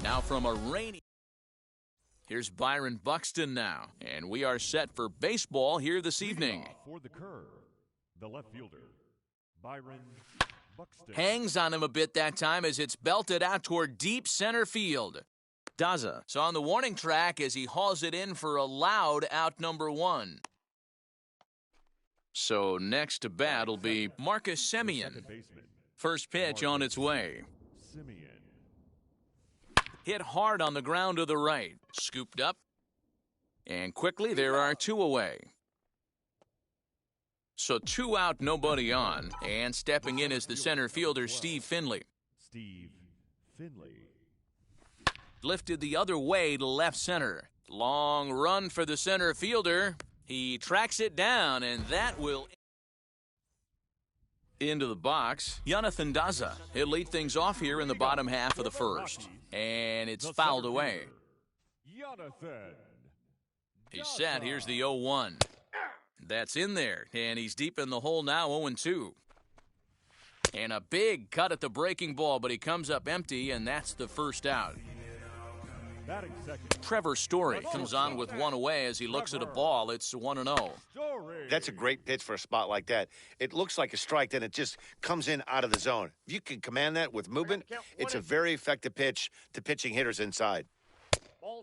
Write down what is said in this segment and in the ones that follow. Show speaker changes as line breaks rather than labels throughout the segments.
Now from a rainy... Here's Byron Buxton now, and we are set for baseball here this evening.
For the curve, the left fielder, Byron Buxton.
Hangs on him a bit that time as it's belted out toward deep center field. Daza is on the warning track as he hauls it in for a loud out number 1. So next to bat will be Marcus Semien. First pitch on its way. Hit hard on the ground to the right. Scooped up. And quickly there are 2 away. So 2 out, nobody on. And stepping in is the center fielder, Steve Finley. Lifted the other way to left center. Long run for the center fielder. He tracks it down, and that will... Into the box, Jonathan Daza. He'll lead things off here in the bottom half of the first. And it's fouled away. He's set. Here's the 0-1. That's in there, and he's deep in the hole now, 0-2. And a big cut at the breaking ball, but he comes up empty, and that's the first out. Trevor Story comes on with 1 away as he looks at a ball. It's 1-0.
That's a great pitch for a spot like that. It looks like a strike, then it just comes in out of the zone. If you can command that with movement, it's a very effective pitch to pitching hitters inside.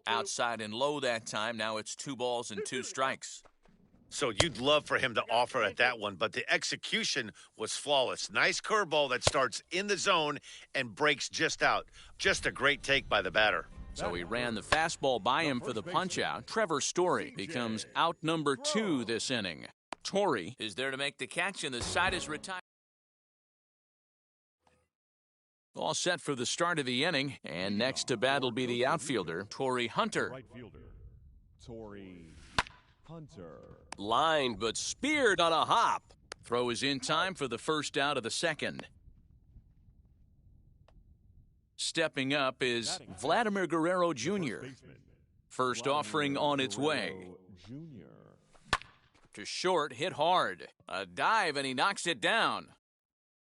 Outside and low that time. Now it's 2 balls and 2 strikes.
So you'd love for him to offer at that one, but the execution was flawless. Nice curveball that starts in the zone and breaks just out. Just a great take by the batter.
So he ran the fastball by him for the punch-out. Trevor Story becomes out number 2 this inning. Torrey is there to make the catch, and the side is retired. All set for the start of the inning, and next to bat will be the outfielder, Torrey Hunter. Lined but speared on a hop. Throw is in time for the first out of the second. Stepping up is Vladimir Guerrero Jr. First offering on its way. To short, hit hard. A dive, and he knocks it down.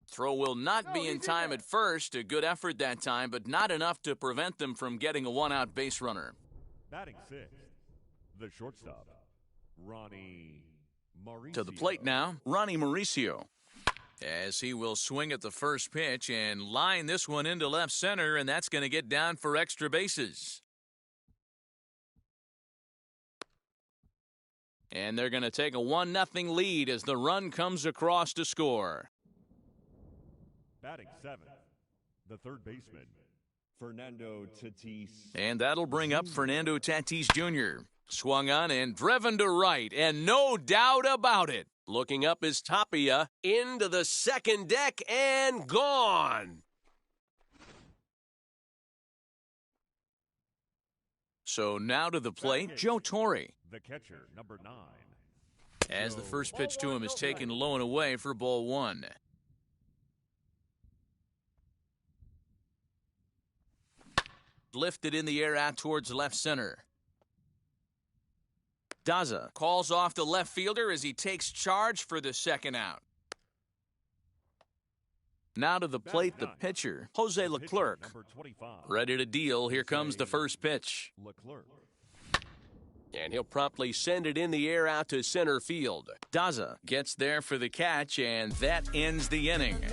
Throw will not be in time at first. A good effort that time, but not enough to prevent them from getting a 1-out base runner.
Batting 6th, the shortstop, Ronnie Mauricio.
To the plate now, Ronnie Mauricio. As he will swing at the first pitch and line this one into left center, and that's going to get down for extra bases. And they're going to take a 1-0 lead as the run comes across to score.
Batting 7th, the third baseman, Fernando Tatis.
And that'll bring up Fernando Tatis Jr. Swung on and driven to right, and no doubt about it. Looking up is Tapia into the second deck and gone. So now to the plate, Joe Torre.
The catcher, number 9.
As the first pitch to him is taken low and away for ball 1. Lifted in the air out towards left center. Daza calls off the left fielder as he takes charge for the second out. Now to the plate, the pitcher, Jose Leclerc. Ready to deal. Here comes the first pitch. And he'll promptly send it in the air out to center field. Daza gets there for the catch, and that ends the inning.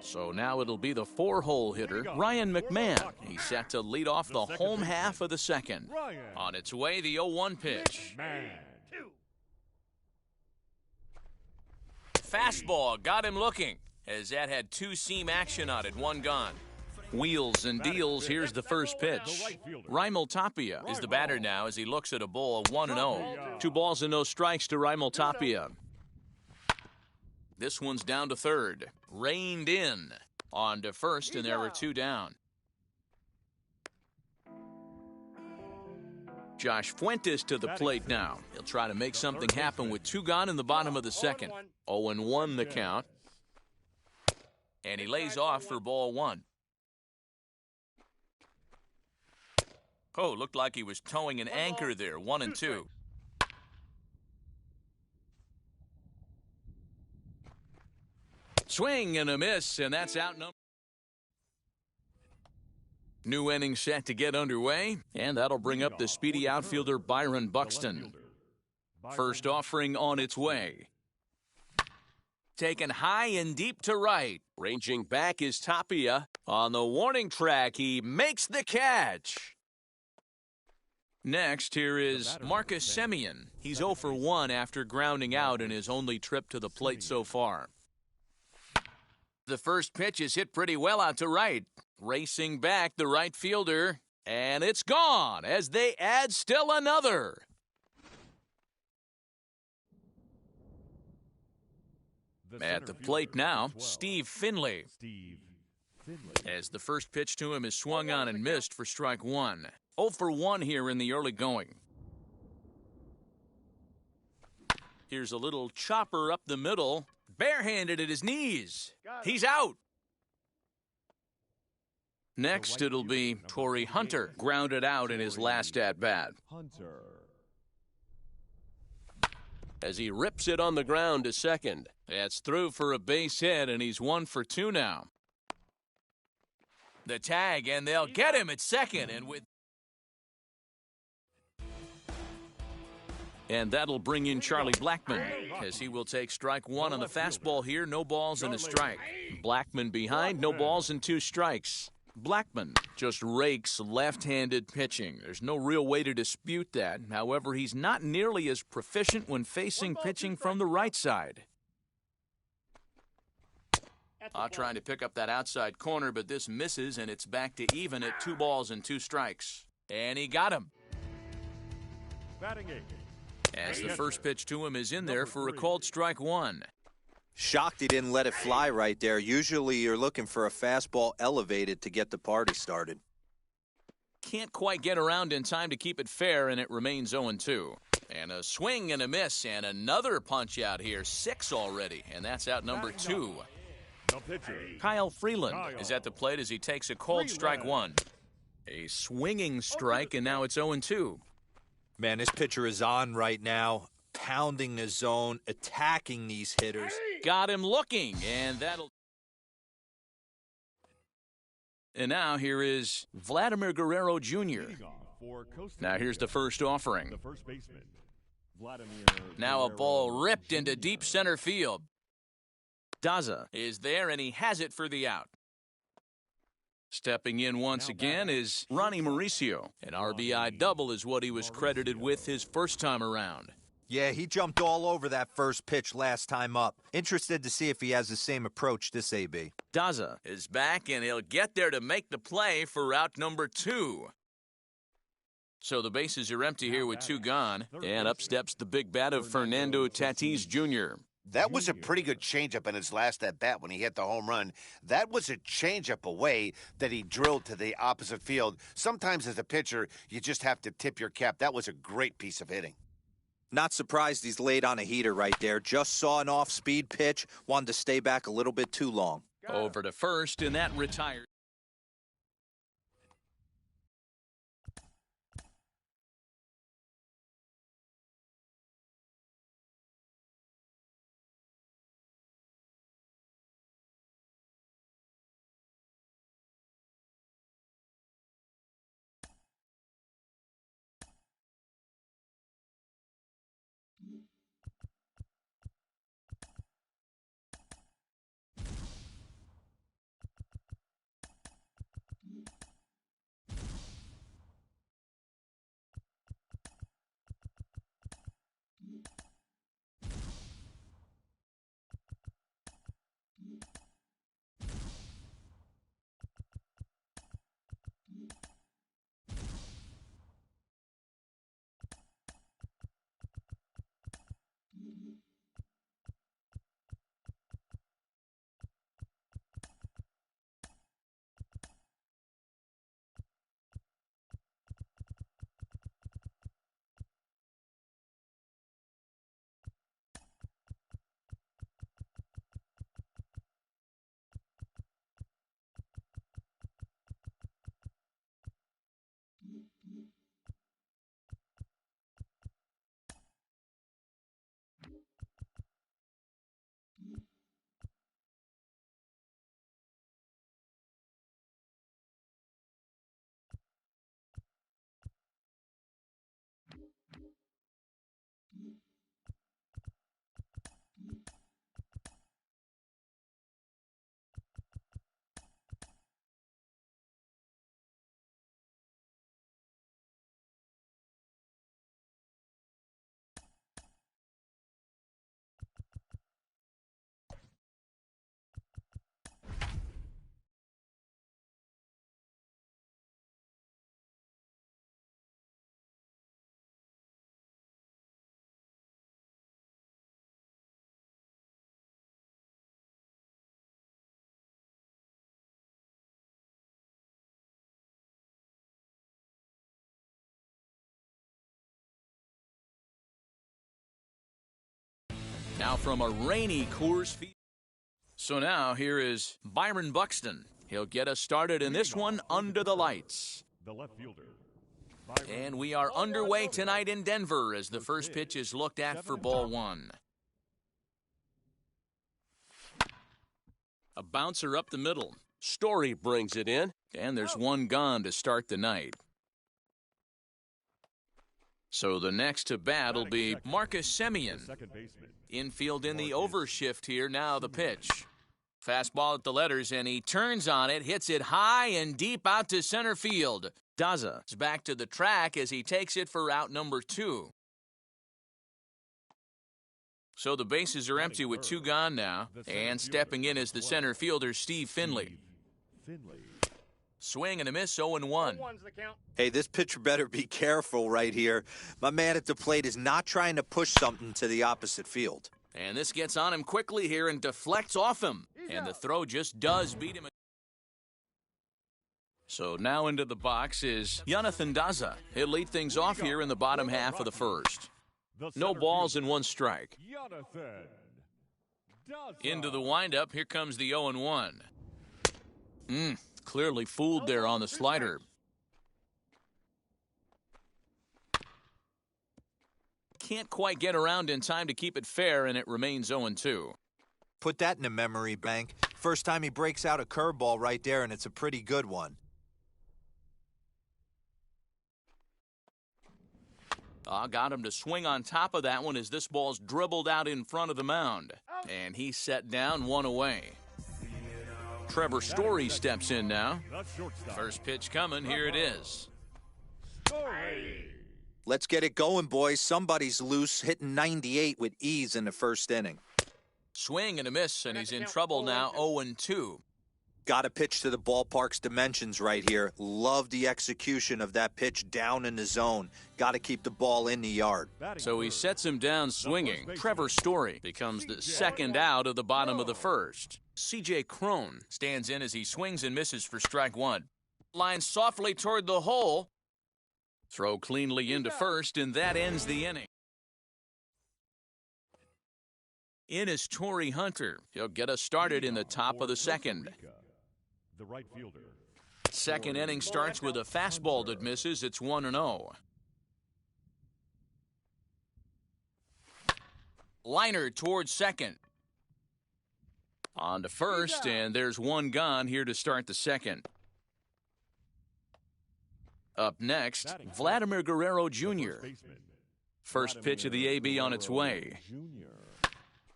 So now it'll be the 4-hole hitter, Ryan McMahon. He's set to lead off the home half of the second. On its way, the 0-1 pitch. Fastball got him looking, as that had 2-seam action on it, 1 gone. Wheels and deals, here's the first pitch. Raimel Tapia is the batter now as he looks at a ball, 1-0. 2 balls and no strikes to Raimel Tapia. This one's down to third. Reined in. On to first, and there were 2 down. Josh Fuentes to the plate now. He'll try to make something happen with 2 gone in the bottom of the second. 0-1 the count. And he lays off for ball 1. Oh, looked like he was towing an anchor there. 1-2. Swing and a miss, and that's out number. New inning set to get underway, and that'll bring up the speedy outfielder Byron Buxton. First offering on its way. Taken high and deep to right. Ranging back is Tapia. On the warning track, he makes the catch. Next, here is Marcus Semien. He's 0 for 1 after grounding out in his only trip to the plate so far. The first pitch is hit pretty well out to right. Racing back, the right fielder. And it's gone as they add still another. At the plate now, Steve Finley. As the first pitch to him is swung on and missed for strike one. 0 for 1 here in the early going. Here's a little chopper up the middle. Barehanded at his knees. He's out. Next, it'll be Torrey Hunter, grounded out in his last at-bat. As he rips it on the ground to second. That's through for a base hit, and he's 1 for 2 now. The tag, and they'll get him at second, and that'll bring in Charlie Blackmon, as he will take strike one on the fastball here. No balls and a strike. Blackmon behind, no balls and 2 strikes. Blackmon just rakes left-handed pitching. There's no real way to dispute that. However, he's not nearly as proficient when facing pitching from the right side. Trying to pick up that outside corner, but this misses, and it's back to even at 2 balls and 2 strikes. And he got him. As the first pitch to him is in there for a called strike one.
Shocked he didn't let it fly right there. Usually you're looking for a fastball elevated to get the party started.
Can't quite get around in time to keep it fair, and it remains 0-2. And a swing and a miss, and another punch out here. 6 already, and that's out number 2. Kyle Freeland is at the plate as he takes a called strike one. A swinging strike, and now it's 0-2.
Man, this pitcher is on right now, pounding the zone, attacking these hitters.
Got him looking, and that'll... And now here is Vladimir Guerrero Jr. Now here's the first offering. Now a ball ripped into deep center field. Daza is there, and he has it for the out. Stepping in once again is Ronnie Mauricio. An RBI double is what he was credited with his first time around.
Yeah, he jumped all over that first pitch last time up. Interested to see if he has the same approach this AB.
Daza is back, and he'll get there to make the play for out number 2. So the bases are empty here with 2 gone, and up steps the big bat of Fernando Tatis Jr.
That was a pretty good changeup in his last at-bat when he hit the home run. That was a changeup away that he drilled to the opposite field. Sometimes as a pitcher, you just have to tip your cap. That was a great piece of hitting.
Not surprised he's laid on a heater right there. Just saw an off-speed pitch, wanted to stay back a little bit too long.
Over to first, and that retired. Now from a rainy Coors Field. So now here is Byron Buxton. He'll get us started in this one under the lights.
The left fielder.
And we are underway tonight in Denver as the first pitch is looked at for ball one. A bouncer up the middle.
Story brings it in.
And there's one gone to start the night. So the next to bat will be Marcus Semien.
Second baseman.
Infield in the overshift here. Now the pitch. Fastball at the letters, and he turns on it, hits it high and deep out to center field. Daza is back to the track as he takes it for out number 2. So the bases are empty with 2 gone now, and stepping in is the center fielder, Steve Finley. Swing and a miss, 0-1.
Hey, this pitcher better be careful right here. My man at the plate is not trying to push something to the opposite field.
And this gets on him quickly here and deflects off him. And the throw just does beat him. So now into the box is Jonathan Daza. He'll lead things off here in the bottom half of the first. No balls and 1 strike. Into the windup, here comes the 0-1. Clearly fooled there on the slider. Can't quite get around in time to keep it fair, and it remains 0-2.
Put that in a memory bank. First time he breaks out a curveball right there, and it's a pretty good one.
Got him to swing on top of that one as this ball's dribbled out in front of the mound. And he's set down, 1 away. Trevor Story steps in now. First pitch coming, here it is.
Let's get it going, boys. Somebody's loose, hitting 98 with ease in the first inning.
Swing and a miss, and he's in trouble now, 0-2.
Got to pitch to the ballpark's dimensions right here. Love the execution of that pitch down in the zone. Got to keep the ball in the yard.
So he sets him down swinging. Trevor Story becomes the second out of the bottom of the first. C.J. Crone stands in as he swings and misses for strike 1. Lines softly toward the hole. Throw cleanly into first, and that ends the inning. In is Torrey Hunter. He'll get us started in the top of the second.
The right fielder.
Second inning starts with a fastball that misses. It's 1-0. Liner towards second. On to first, and there's 1 gone here to start the second. Up next, Vladimir Guerrero Jr. First pitch of the AB on its way.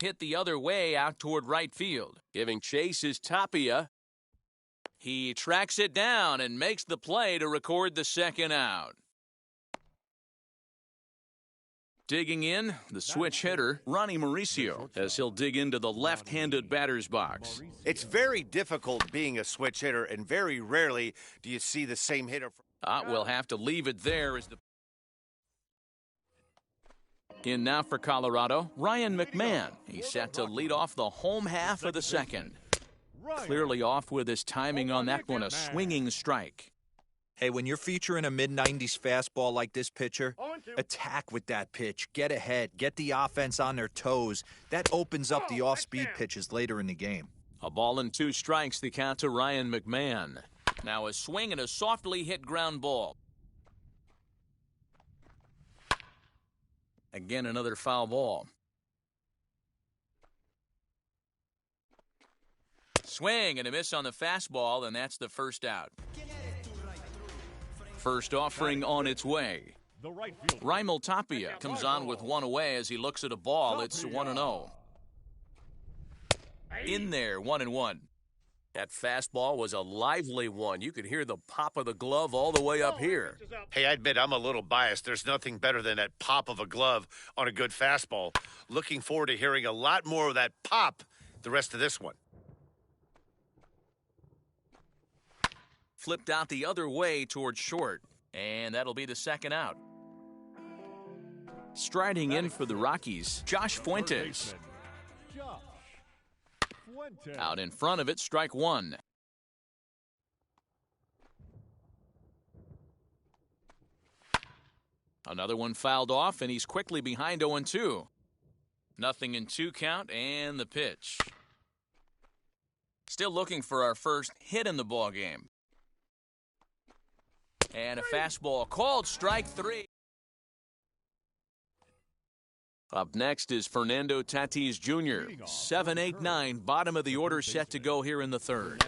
Hit the other way out toward right field. Giving chase is Tapia. He tracks it down and makes the play to record the second out. Digging in, the switch hitter, Ronnie Mauricio, as he'll dig into the left-handed batter's box.
It's very difficult being a switch hitter, and very rarely do you see the same hitter.
We'll have to leave it there as the... In now for Colorado, Ryan McMahon. He's set to lead off the home half of the second. Clearly off with his timing on that one, a swinging strike.
Hey, when you're featuring a mid-90s fastball like this pitcher, attack with that pitch. Get ahead. Get the offense on their toes. That opens up the off-speed pitches later in the game.
A ball and 2 strikes, the count to Ryan McMahon. Now a swing and a softly hit ground ball. Again, another foul ball. Swing and a miss on the fastball, and that's the first out. First offering on its way. Raimel Tapia comes on with 1 away as he looks at a ball. It's 1-0. In there, 1-1. That fastball was a lively one. You could hear the pop of the glove all the way up here.
Hey, I admit I'm a little biased. There's nothing better than that pop of a glove on a good fastball. Looking forward to hearing a lot more of that pop the rest of this one.
Flipped out the other way towards short, and that'll be the second out. Striding in for the Rockies, Josh Fuentes. Out in front of it, strike 1. Another one fouled off, and he's quickly behind 0-2. 0-2 count and the pitch. Still looking for our first hit in the ball game. And a fastball called strike 3. Up next is Fernando Tatis Jr. 7-8-9, bottom of the order set to go here in the third.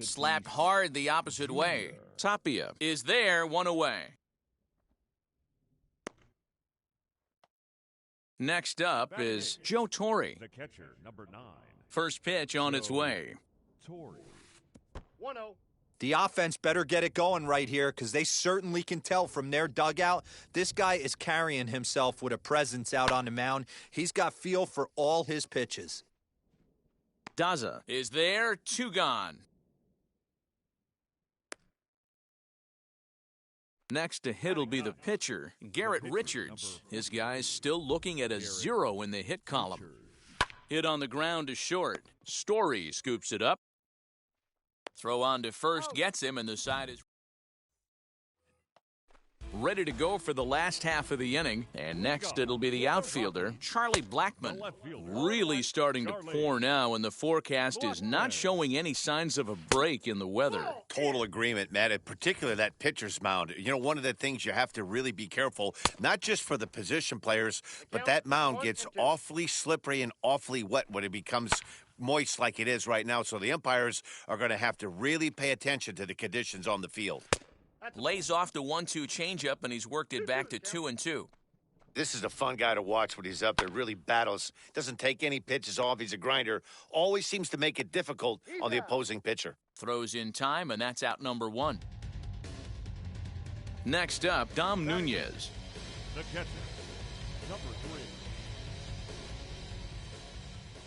Slapped hard the opposite way. Tapia is there, one away. Next up is Joe Torre.
The catcher, number 9.
First pitch on its way.
Torre.
1-0.
The offense better get it going right here because they certainly can tell from their dugout. This guy is carrying himself with a presence out on the mound. He's got feel for all his pitches.
Daza is there, 2 gone. Next to hit will be the pitcher, Garrett Richards. His guy's still looking at a 0 in the hit column. Hit on the ground to short. Story scoops it up. Throw on to first gets him, and the side is ready to go for the last half of the inning. And next it'll be the outfielder, Charlie Blackmon. Really starting to pour now, and the forecast is not showing any signs of a break in the weather.
Total agreement, Matt, and particularly that pitcher's mound. You know, one of the things you have to really be careful, not just for the position players, but that mound gets awfully slippery and awfully wet when it becomes moist like it is right now. So the umpires are going to have to really pay attention to the conditions on the field.
Lays off the 1-2 changeup, and he's worked it back to 2-2.
This is a fun guy to watch when he's up there. Really battles. Doesn't take any pitches off. He's a grinder. Always seems to make it difficult on the opposing pitcher.
Throws in time, and that's out number 1. Next up, Dom Nunez.
The catcher, number 3.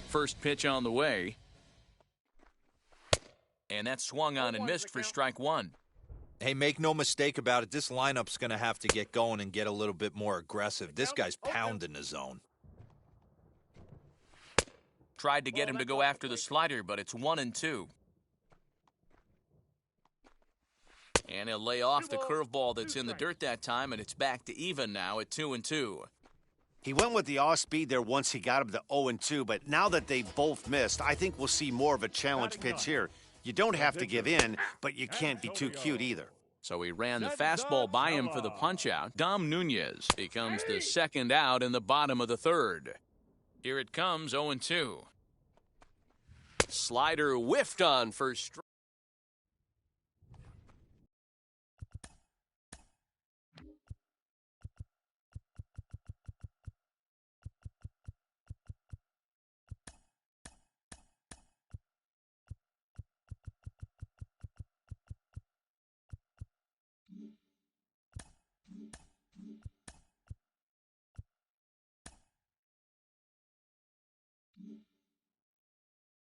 First pitch on the way. And that swung on and missed for strike 1.
Hey, make no mistake about it, this lineup's going to have to get going and get a little bit more aggressive. This guy's pounding the zone.
Tried to get him to go after the slider, but it's 1-2. And he'll lay off the curveball that's in the dirt that time, and it's back to even now at 2-2.
He went with the off-speed there once he got him to 0-2, but now that they both missed, I think we'll see more of a challenge pitch here. You don't have to give in, but you can't be too cute either.
So he ran the fastball by him for the punch-out. Dom Nunez becomes the second out in the bottom of the third. Here it comes, 0-2.
Slider whiffed on first strike.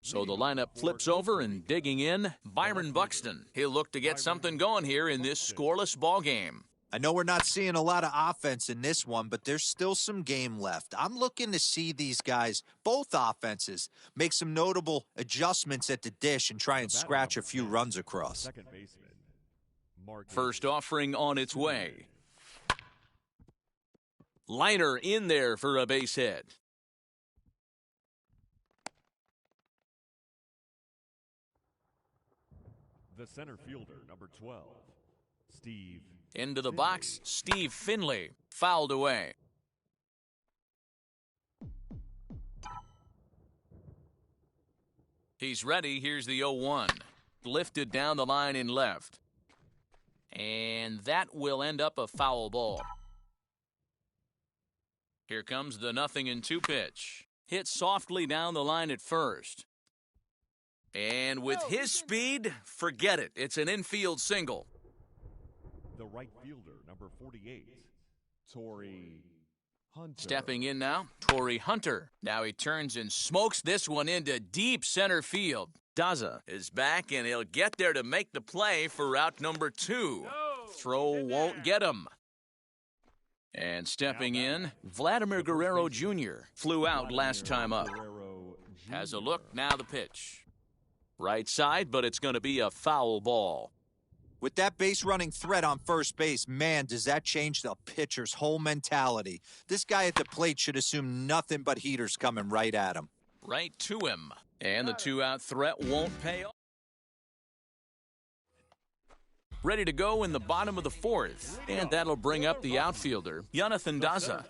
So the lineup flips over, and digging in, Byron Buxton. He'll look to get something going here in this scoreless ball game.
I know we're not seeing a lot of offense in this one, but there's still some game left. I'm looking to see these guys, both offenses, make some notable adjustments at the dish and try and scratch a few runs across.
Second baseman,
First offering on its way. Liner in there for a base hit.
the center fielder, number 12, Steve.
Into the box, Steve Finley, fouled away. He's ready. Here's the 0-1. Lifted down the line in left. And that will end up a foul ball. Here comes the 0-2 pitch. Hit softly down the line at first. And with his speed, forget it. It's an infield single.
The right fielder, number 48, Torrey Hunter.
Stepping in now, Torrey Hunter. Now he turns and smokes this one into deep center field. Daza is back, and he'll get there to make the play for out number 2. Throw won't get him. And stepping in, Vladimir Guerrero Jr. flew out last time up. Has a look, now the pitch. Right side, but it's going to be a foul ball.
With that base-running threat on first base, man, does that change the pitcher's whole mentality. This guy at the plate should assume nothing but heaters coming right at him.
Right to him. And the two-out threat won't pay off. Ready to go in the bottom of the fourth. And that'll bring up the outfielder, Jonathan Daza.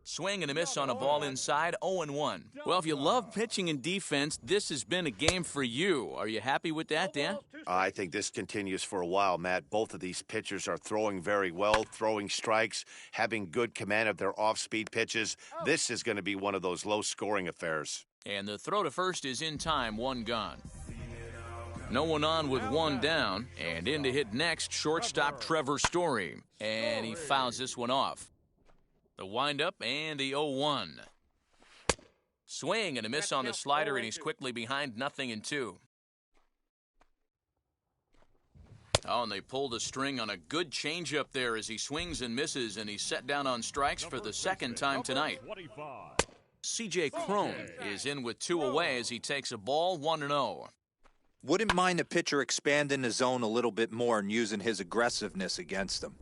Swing and a miss on a ball inside, 0-1. Well, if you love pitching and defense, this has been a game for you. Are you happy with that, Dan?
I think this continues for a while, Matt. Both of these pitchers are throwing very well, throwing strikes, having good command of their off-speed pitches. This is going to be one of those low-scoring affairs.
And the throw to first is in time, one gone. No one on with one down, and in to hit next, shortstop Trevor Story. And he fouls this one off. The windup and the 0-1. Swing and a miss on the slider, and he's quickly behind 0-2. Oh, and they pulled a string on a good changeup there as he swings and misses, and he's set down on strikes for the second time tonight. C.J. Cron is in with 2 away as he takes a ball, 1-0.
Wouldn't mind a pitcher expanding the zone a little bit more and using his aggressiveness against him.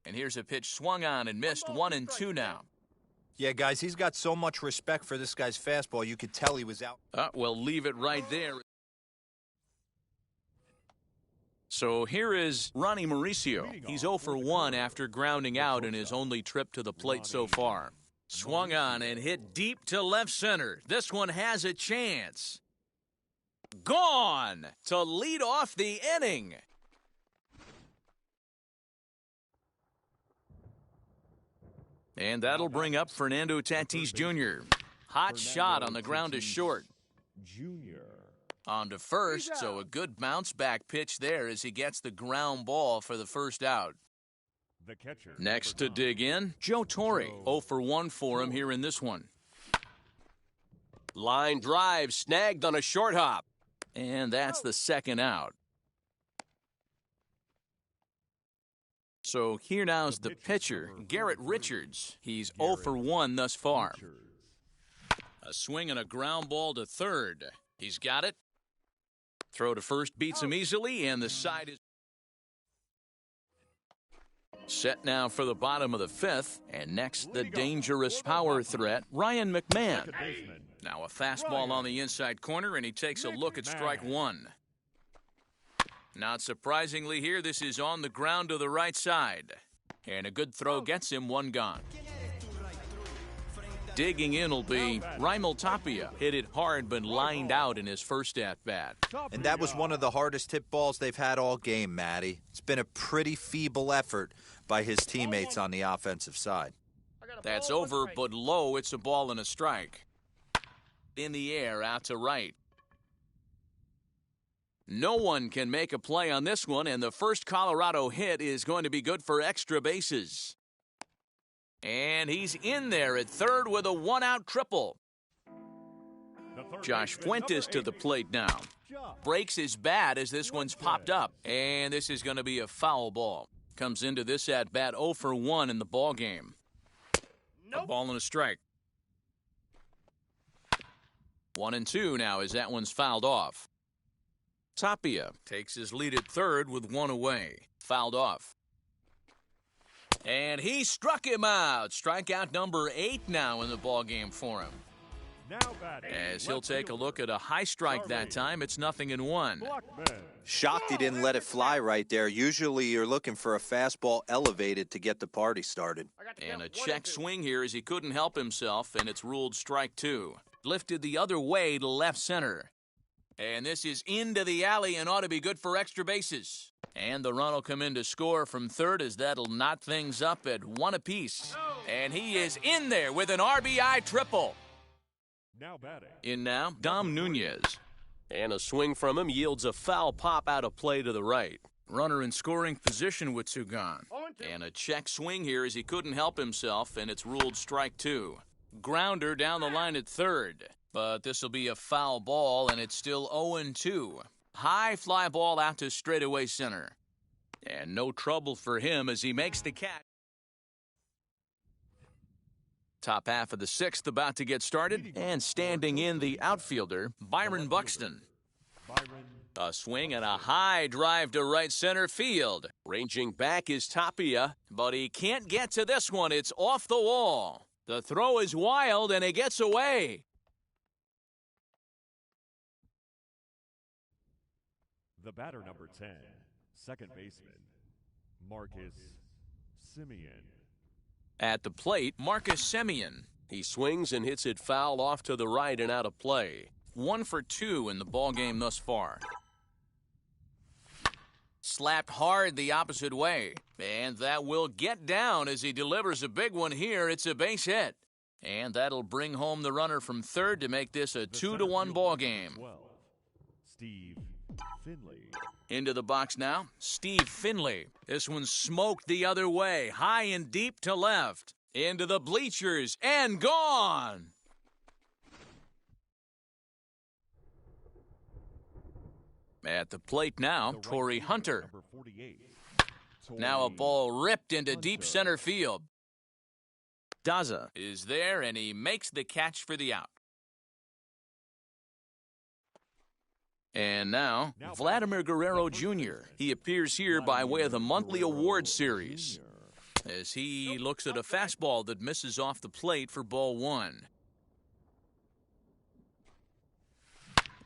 And here's a pitch swung on and missed, 1-2 now.
Yeah, guys, he's got so much respect for this guy's fastball, you could tell he was out.
We'll leave it right there. So here is Ronnie Mauricio. He's 0 for 1 after grounding out in his only trip to the plate so far. Swung on and hit deep to left center. This one has a chance. Gone to lead off the inning. And that'll bring up Fernando Tatis Jr. Hot shot on the ground is short. On to first, so a good bounce-back pitch there as he gets the ground ball for the first out. Next to dig in, Joe Torre. 0 for 1 for him here in this one.
Line drive snagged on a short hop.
And that's the second out. So here now's the pitcher, Garrett Richards. He's 0 for 1 thus far. A swing and a ground ball to third. He's got it. Throw to first beats him easily, and the side is set now for the bottom of the fifth. And next, the dangerous power threat, Ryan McMahon. Now a fastball on the inside corner, and he takes a look at strike one. Not surprisingly here, this is on the ground to the right side. And a good throw gets him, one gone. Digging in will be Raimel Tapia. Hit it hard but lined out in his first at-bat.
And that was one of the hardest hit balls they've had all game, Matty. It's been a pretty feeble effort by his teammates on the offensive side.
That's over, but low. It's a ball and a strike. In the air, out to right. No one can make a play on this one, and the first Colorado hit is going to be good for extra bases. And he's in there at third with a one-out triple. Josh Fuentes to the plate now. Breaks his bat as this one's popped up, and this is going to be a foul ball. Comes into this at-bat 0 for 1 in the ball game. A ball and a strike. 1-2 now as that one's fouled off. Tapia takes his lead at third with one away. Fouled off. And he struck him out. Strikeout number 8 now in the ballgame for him. As he'll take a look at a high strike that time, it's 0-1.
Shocked he didn't let it fly right there. Usually you're looking for a fastball elevated to get the party started.
And a check swing here as he couldn't help himself, and it's ruled strike 2. Lifted the other way to left center. And this is into the alley and ought to be good for extra bases. And the run will come in to score from third as that'll knot things up at 1 apiece. And he is in there with an RBI triple.
Now batting.
In now, Dom Nunez.
And a swing from him yields a foul pop out of play to the right.
Runner in scoring position with 2 gone. And a check swing here as he couldn't help himself, and it's ruled strike 2. Grounder down the line at third. But this will be a foul ball, and it's still 0-2. High fly ball out to straightaway center. And no trouble for him as he makes the catch. Top half of the 6th about to get started, and standing in the outfielder, Byron Buxton. A swing and a high drive to right center field.
Ranging back is Tapia.
But he can't get to this one. It's off the wall. The throw is wild, and he gets away.
The batter, number 10, second baseman, Marcus Simeon.
At the plate, Marcus Simeon.
He swings and hits it foul off to the right and out of play.
1 for 2 in the ballgame thus far. Slapped hard the opposite way. And that will get down as he delivers a big one here. It's a base hit. And that'll bring home the runner from third to make this a 2-1 ball game.
12, Steve Finley.
Into the box now, Steve Finley. This one smoked the other way, high and deep to left. Into the bleachers and gone. At the plate now, Torrey Hunter.
Number 48,
Now a ball ripped into deep center field. Daza is there, and he makes the catch for the out. And now, Vladimir Guerrero Jr. He appears here by way of the monthly award series as he looks at a fastball that misses off the plate for ball 1.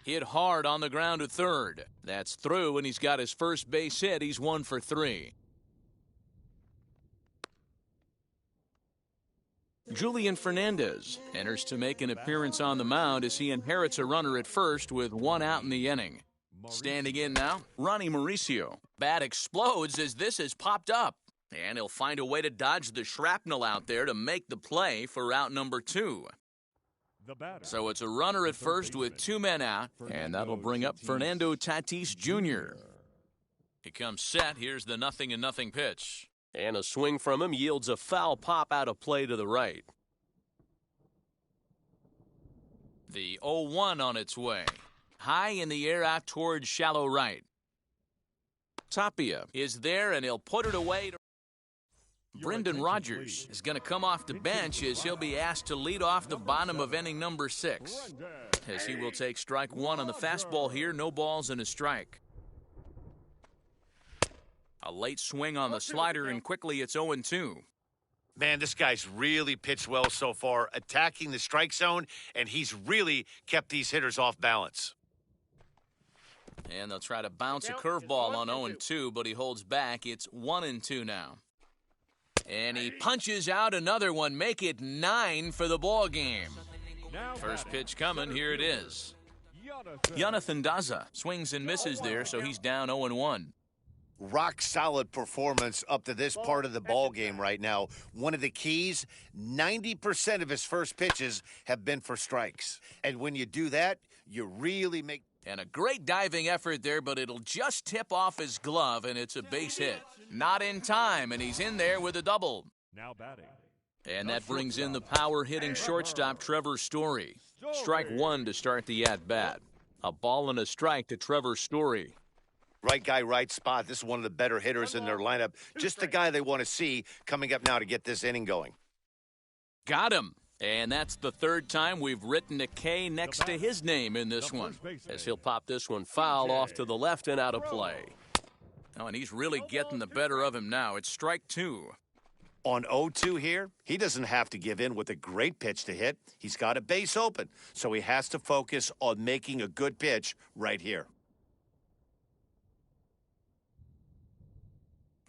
Hit hard on the ground to third. That's through, and he's got his first base hit. He's 1 for 3. Julian Fernandez enters to make an appearance on the mound as he inherits a runner at first with 1 out in the inning. Standing in now, Ronnie Mauricio. Bat explodes as this has popped up, and he'll find a way to dodge the shrapnel out there to make the play for out number 2. So it's a runner at first with 2 men out, and that'll bring up Fernando Tatis Jr. He comes set. Here's the 0-0 pitch.
And a swing from him yields a foul pop out of play to the right.
The 0-1 on its way. High in the air out towards shallow right. Tapia is there, and he'll put it away. Brendan Rodgers is going to come off the bench as he'll be asked to lead off the bottom of inning number 6. As he will take strike 1 on the fastball here, no balls and a strike. A late swing on the slider, and quickly it's 0-2.
Man, this guy's really pitched well so far, attacking the strike zone, and he's really kept these hitters off balance.
And they'll try to bounce a curveball on 0-2, but he holds back. It's 1-2 now. And he punches out another one, make it 9 for the ball game. First pitch coming, here it is. Jonathan Daza swings and misses there, so he's down 0-1.
Rock solid performance up to this part of the ball game right now. One of the keys, 90% of his first pitches have been for strikes. And when you do that, you really make...
And a great diving effort there, but it'll just tip off his glove, and it's a base hit. Not in time, and he's in there with a double.
Now batting.
And that brings in the power-hitting shortstop Trevor Story. Strike 1 to start the at-bat. A ball and a strike to Trevor Story.
Right guy, right spot. This is one of the better hitters in their lineup. Just the guy they want to see coming up now to get this inning going.
Got him. And that's the 3rd time we've written a K next to his name in this one, as he'll pop this one foul off to the left and out of play. Oh, and he's really getting the better of him now. It's strike 2.
On 0-2 here, he doesn't have to give in with a great pitch to hit. He's got a base open, so he has to focus on making a good pitch right here.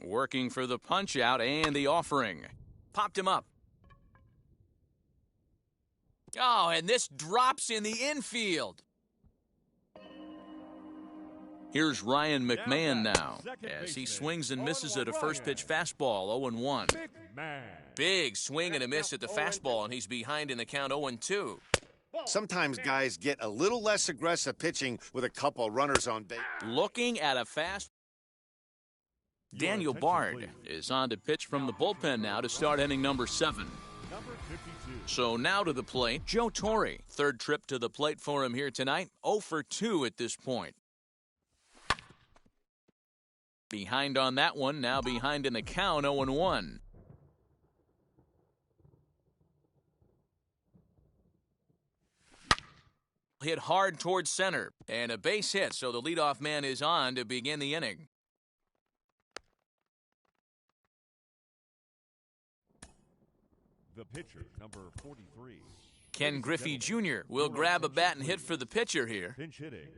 Working for the punch-out and the offering. Popped him up. Oh, and this drops in the infield. Here's Ryan McMahon now, as he swings and misses at a first-pitch fastball, 0-1. Big swing and a miss at the fastball, and he's behind in the count, 0-2.
Sometimes guys get a little less aggressive pitching with a couple runners on base.
Looking at a fast... Daniel Bard is on to pitch from the bullpen now to start inning number 7. So now to the plate, Joe Torre. 3rd trip to the plate for him here tonight. 0 for 2 at this point. Behind on that one, now behind in the count, 0-1. hit hard towards center. And a base hit, so the leadoff man is on to begin the inning.
The pitcher, number 43.
Ken Griffey Jr. will grab a bat and hit for the pitcher here.
Pinch hitting,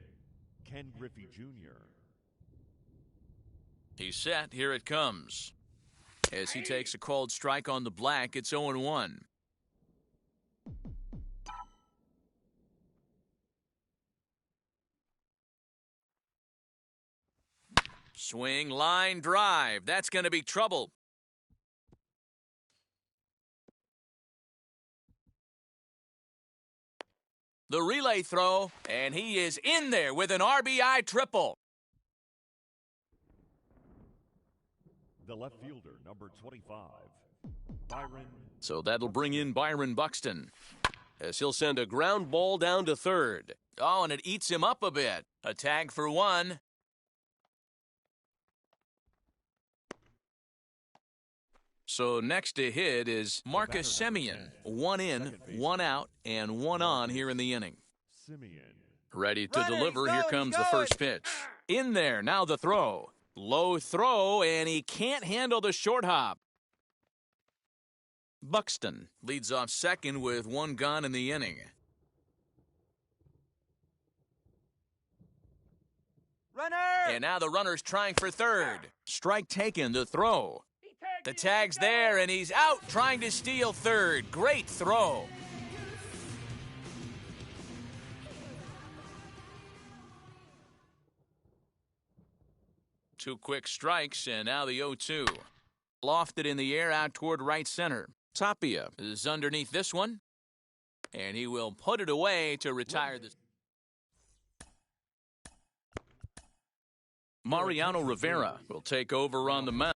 Ken Griffey Jr.
He's set. Here it comes. As he takes a called strike on the black, it's 0-1. Swing, line, drive. That's going to be trouble. The relay throw, and he is in there with an RBI triple.
The left fielder, number 25, Byron.
So that'll bring in Byron Buxton.
As he'll send a ground ball down to third.
Oh, and it eats him up a bit. A tag for one. So next to hit is Marcus Semien. 1 in, 1 out, and 1 on here in the inning.
Simeon.
Ready to deliver. Here comes the first pitch. In there, now the throw. Low throw, and he can't handle the short hop. Buxton leads off second with 1 gone in the inning.
Runner!
And now the runner's trying for third. Strike taken, the throw. The tag's there, and he's out trying to steal third. Great throw. Two quick strikes, and now the 0-2. Lofted in the air out toward right center. Tapia is underneath this one, and he will put it away to retire the... Mariano Rivera will take over on the mound.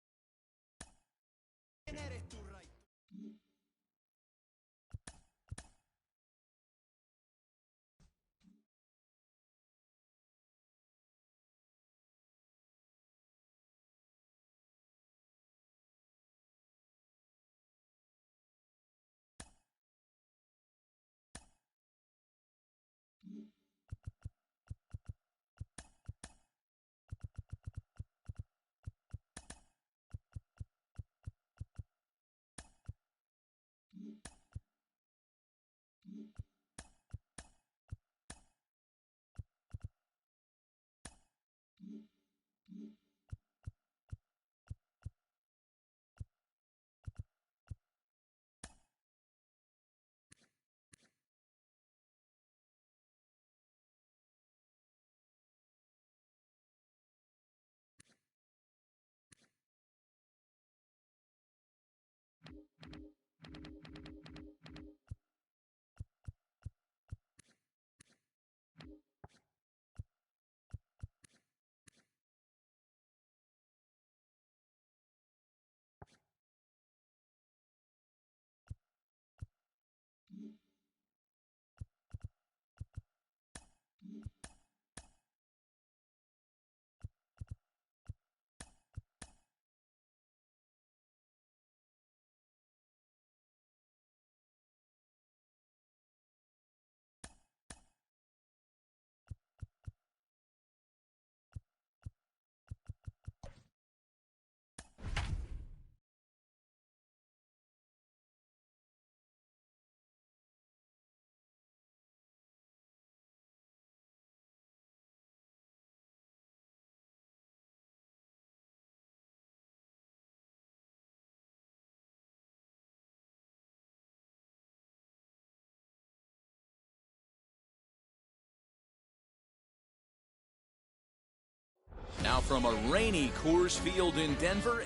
Now from a rainy Coors Field in Denver.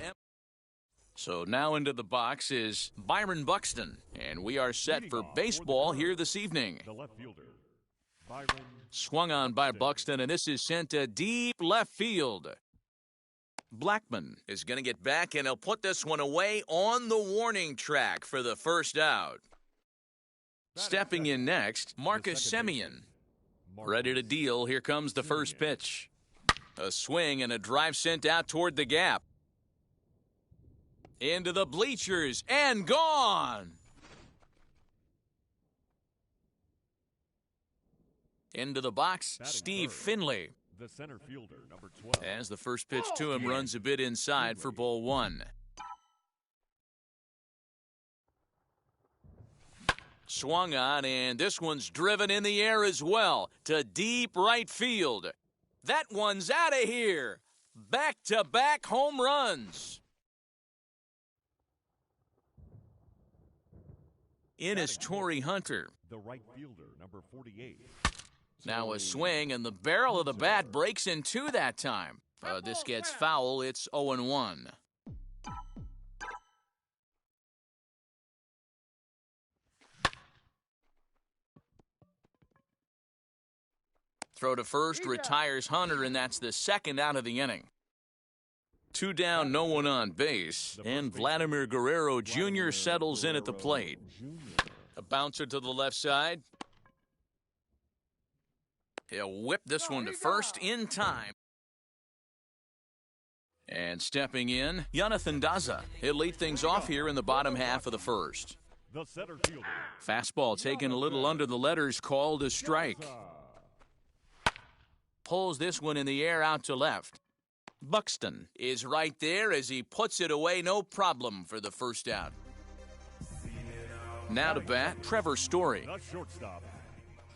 So now into the box is Byron Buxton, and we are set for baseball here this evening.
The left fielder, Byron.
Swung on by Buxton, and this is sent to deep left field. Blackman is going to get back, and he'll put this one away on the warning track for the first out. Stepping in next, Marcus Semien. Ready to deal. Here comes the first pitch. A swing and a drive sent out toward the gap. Into the bleachers and gone. Into the box, Steve Finley.
The center fielder, number 12.
As the first pitch to him runs a bit inside for ball one. Swung on, and this one's driven in the air as well to deep right field. That one's out of here. Back-to-back home runs. In is Torrey Hunter.
The right fielder, number 48.
Now a swing, and the barrel of the bat breaks in two that time. This gets foul. It's 0-1. Throw to first, retires Hunter, and that's the second out of the inning. 2 down, no one on base, and Vladimir Guerrero Jr. settles in at the plate. A bouncer to the left side. He'll whip this one to first in time. And stepping in, Jonathan Daza. He'll lead things off here in the bottom half of the first.
The center fielder.
Fastball taken a little under the letters, called a strike. Pulls this one in the air out to left. Buxton is right there as he puts it away, no problem for the first out. Now to bat, Trevor Story.
The shortstop,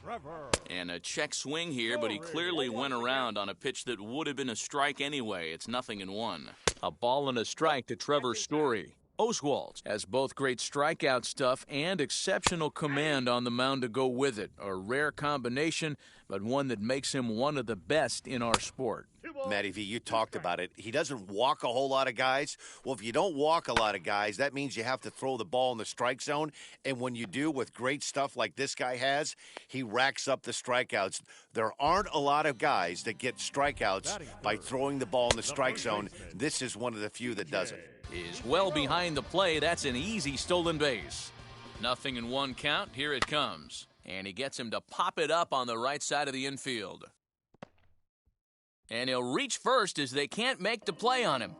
Trevor.
And a check swing here, but he clearly went around on a pitch that would have been a strike anyway. It's 0-1. A ball and a strike to Trevor Story. Oswalt has both great strikeout stuff and exceptional command on the mound to go with it. A rare combination, but one that makes him one of the best in our sport.
Matty V, you talked about it. He doesn't walk a whole lot of guys. Well, if you don't walk a lot of guys, that means you have to throw the ball in the strike zone. And when you do, with great stuff like this guy has, he racks up the strikeouts. There aren't a lot of guys that get strikeouts by throwing the ball in the strike zone. This is one of the few that does it.
Is well behind the play. That's an easy stolen base. 0-1 count. Here it comes. And he gets him to pop it up on the right side of the infield. And he'll reach first as they can't make the play on him.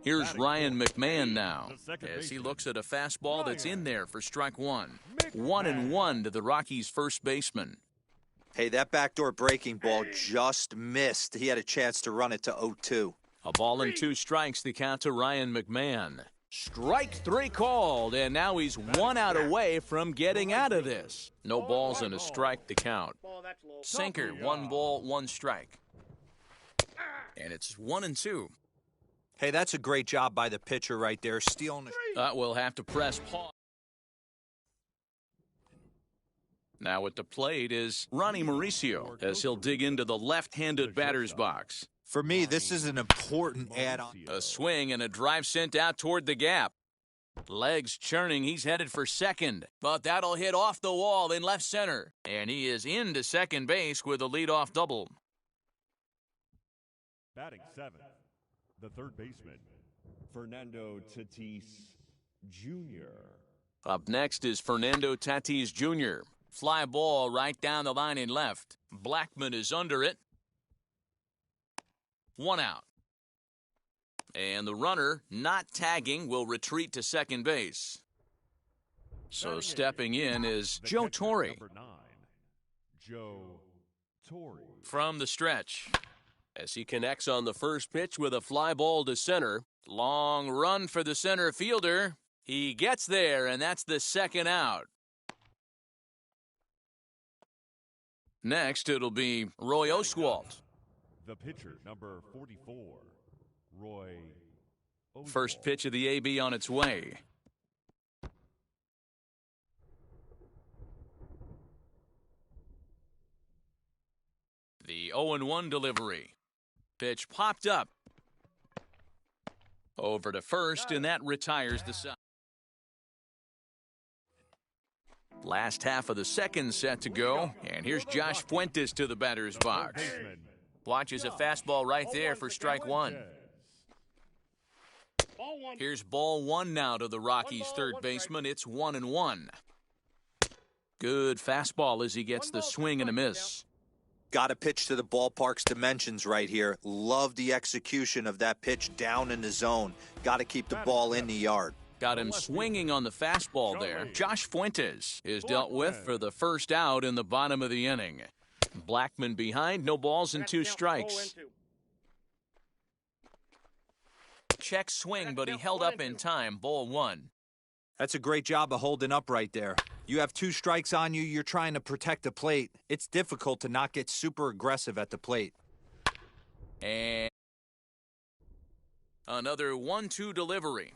Here's Ryan McMahon now as he looks at a fastball that's in there for strike one. 1-1 to the Rockies' first baseman.
Hey, that backdoor breaking ball just missed. He had a chance to run it to 0-2.
A ball and 2 strikes, the count to Ryan McMahon. Strike 3 called, and now he's 1 out away from getting out of this. No balls and a strike, the count. Sinker, 1 ball, 1 strike. And it's 1-2.
Hey, that's a great job by the pitcher right there, stealing the...
We'll have to press pause. Now at the plate is Ronnie Mauricio as he'll dig into the left-handed batter's box.
For me, this is an important add-on.
A swing and a drive sent out toward the gap. Legs churning, he's headed for second. But that'll hit off the wall in left center. And he is into second base with a leadoff double.
Batting 7th, the third baseman, Fernando Tatis Jr.
Up next is Fernando Tatis Jr. Fly ball right down the line in left. Blackman is under it. 1 out. And the runner, not tagging, will retreat to second base. So stepping in is Joe Torre.
Number 9, Joe Torre.
From the stretch.
As he connects on the first pitch with a fly ball to center.
Long run for the center fielder. He gets there, and that's the second out. Next, it'll be Roy Oswalt.
The pitcher, number 44, Roy Oswalt.
First pitch of the AB on its way. The 0-1 delivery. Pitch popped up. Over to first, and that retires the side. Last half of the second set to go, and here's Josh Fuentes to the batter's box. Watches a fastball right there for strike 1. Here's ball 1 now to the Rockies' third baseman. It's 1-1. Good fastball as he gets the swing and a miss.
Got to pitch to the ballpark's dimensions right here. Love the execution of that pitch down in the zone. Got to keep the ball in the yard.
Got him swinging on the fastball there. Josh Fuentes is dealt with for the first out in the bottom of the inning. Blackman behind, no balls and 2 strikes. Check swing, but he held up in time. Ball 1.
That's a great job of holding up right there. You have 2 strikes on you. You're trying to protect the plate. It's difficult to not get super aggressive at the plate.
And another 1-2 delivery.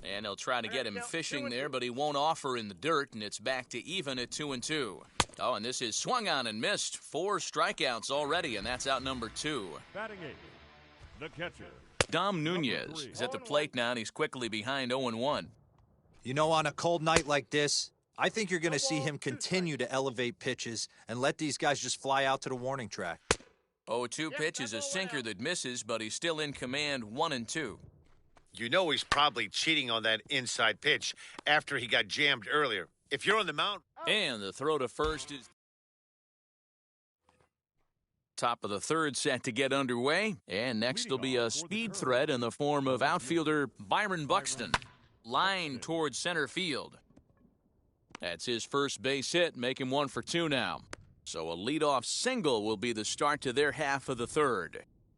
And he'll try to get him fishing there, but he won't offer in the dirt, and it's back to even at 2-2. Oh, and this is swung on and missed. 4 strikeouts already, and that's out number 2.
Batting 8, the catcher.
Dom Nunez is at the plate now, and he's quickly behind 0-1.
You know, on a cold night like this, I think you're going to see him continue to elevate pitches and let these guys just fly out to the warning track.
0-2 pitch is a sinker that misses, but he's still in command 1-2.
You know he's probably cheating on that inside pitch after he got jammed earlier. If you're on the mound.
And the throw to first is top of the 3rd set to get underway. And next will be a speed threat in the form of outfielder Byron Buxton. Line towards center field. That's his first base hit, make him 1 for 2 now. So a leadoff single will be the start to their half of the 3rd.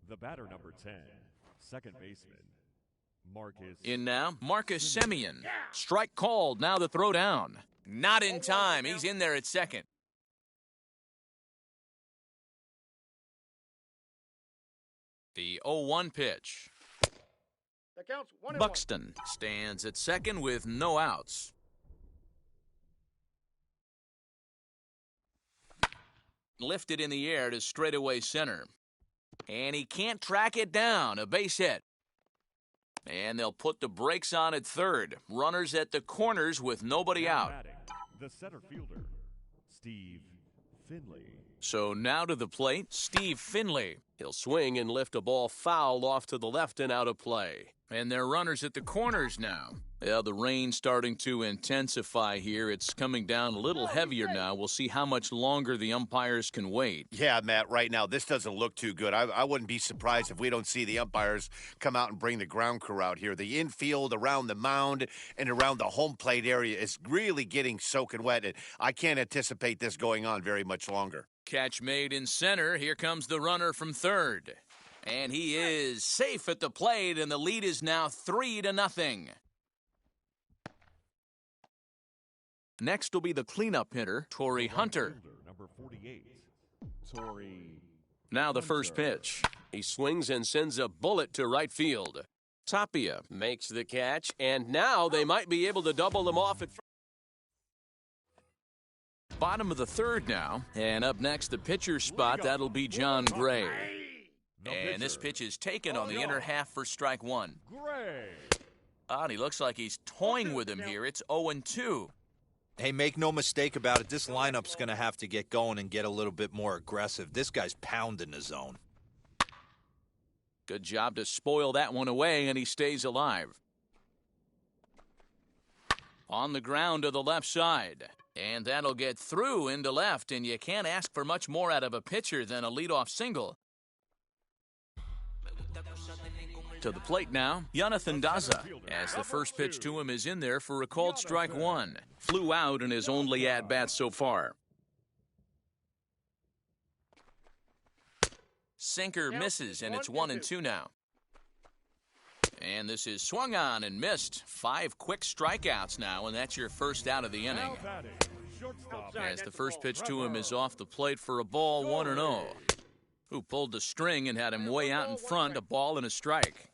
The batter number 10, second baseman, Marcus.
In now, Marcus Semien. Strike called, now the throw down. Not in time, he's in there at second. The 0-1 pitch. Buxton stands at second with no outs. Lifted in the air to straightaway center. And he can't track it down. A base hit. And they'll put the brakes on at third. Runners at the corners with nobody out.
The center fielder, Steve Finley.
So now to the plate, Steve Finley.
He'll swing and lift a ball foul off to the left and out of play.
And they're runners at the corners now. Yeah, the rain's starting to intensify here. It's coming down a little heavier now. We'll see how much longer the umpires can wait.
Yeah, Matt, right now, this doesn't look too good. I wouldn't be surprised if we don't see the umpires come out and bring the ground crew out here. The infield around the mound and around the home plate area is really getting soaking wet, and I can't anticipate this going on very much longer.
Catch made in center. Here comes the runner from third. And he is safe at the plate, and the lead is now 3-0. Next will be the cleanup hitter, Torrey Hunter.
Number 48, Torrey.
Now the first pitch.
He swings and sends a bullet to right field. Tapia makes the catch, and now they might be able to double them off at first.
Bottom of the 3rd now, and up next the pitcher spot, that'll be John Gray. And this pitch is taken on the inner half for strike 1.
Gray.
And he looks like he's toying with him here. It's 0-2.
Hey, make no mistake about it, this lineup's going to have to get going and get a little bit more aggressive. This guy's pounding the zone.
Good job to spoil that one away, and he stays alive. On the ground to the left side. And that'll get through into left, and you can't ask for much more out of a pitcher than a leadoff single. To the plate now, Jonathan Daza, as the first pitch to him is in there for a called strike 1. Flew out in his only at-bat so far. Sinker misses, and it's 1-2 now. And this is swung on and missed. 5 quick strikeouts now, and that's your first out of the inning. As the first pitch to him is off the plate for a ball, 1-0. Who pulled the string and had him way out in front, a ball and a strike.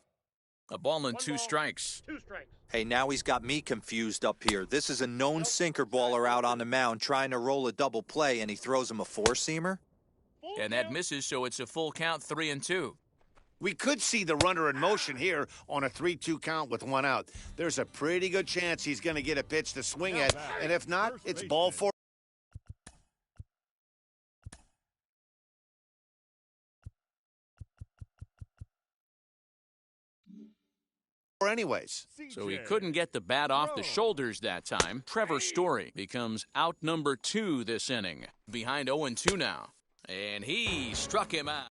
A ball and 2 strikes.
Hey, now he's got me confused up here. This is a known sinker baller out on the mound trying to roll a double play, and he throws him a 4-seamer?
And that misses, so it's a full count, 3-2.
We could see the runner in motion here on a 3-2 count with 1 out. There's a pretty good chance he's going to get a pitch to swing at, and if not, it's ball 4. Anyways.
So he couldn't get the bat off the shoulders that time. Trevor Story becomes out number 2 this inning. Behind 0-2 now. And he struck him out.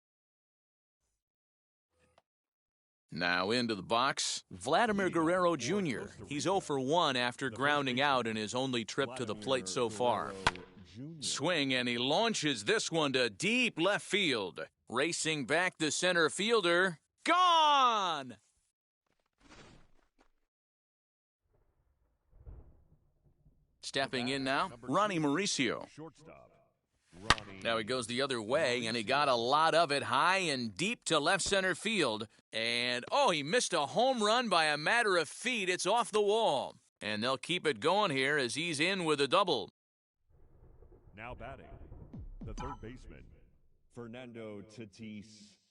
Now into the box, Vladimir Guerrero Jr. He's 0 for 1 after grounding out in his only trip to the plate so far. Swing, and he launches this one to deep left field. Racing back the center fielder. Gone! Stepping in now, Ronnie Mauricio. Now he goes the other way, and he got a lot of it high and deep to left center field. And, oh, he missed a home run by a matter of feet. It's off the wall. And they'll keep it going here as he's in with a double.
Now batting, the third baseman, Fernando Tatis.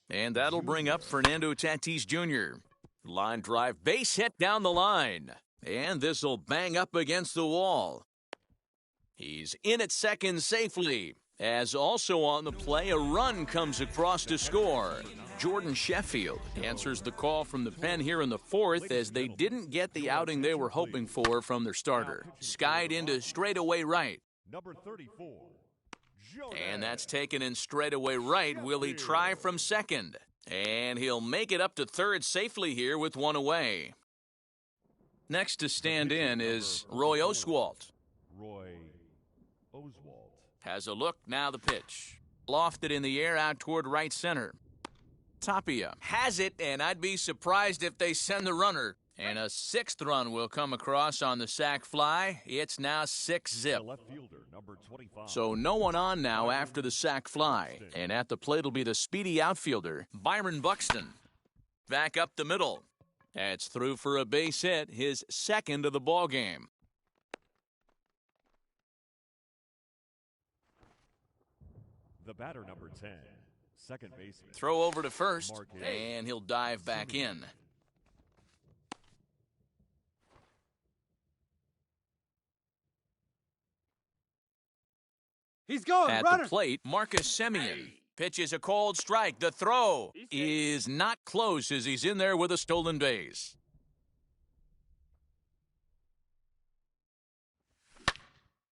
And that'll bring up Fernando Tatis Jr. Line drive, base hit down the line. And this'll bang up against the wall. He's in at second safely. As also on the play, a run comes across to score. Jordan Sheffield answers the call from the pen here in the fourth as they didn't get the outing they were hoping for from their starter. Skied into straightaway right.
Number 34.
And that's taken in straightaway right. Will he try from second? And he'll make it up to third safely here with one away. Next to stand in is Roy Oswalt.
Roy Oswalt.
Has a look, now the pitch. Lofted in the air out toward right center. Tapia has it, and I'd be surprised if they send the runner. And a sixth run will come across on the sac fly. It's now 6-zip.
The left fielder, number 25.
So no one on now after the sac fly. And at the plate will be the speedy outfielder, Byron Buxton. Back up the middle. It's through for a base hit, his second of the ball game.
The batter, number 10, second baseman.
Throw over to first, and he'll dive back in.
He's going,
At
runner.
the plate, Marcus Semien. Pitches a cold strike. The throw is not close as he's in there with a stolen base.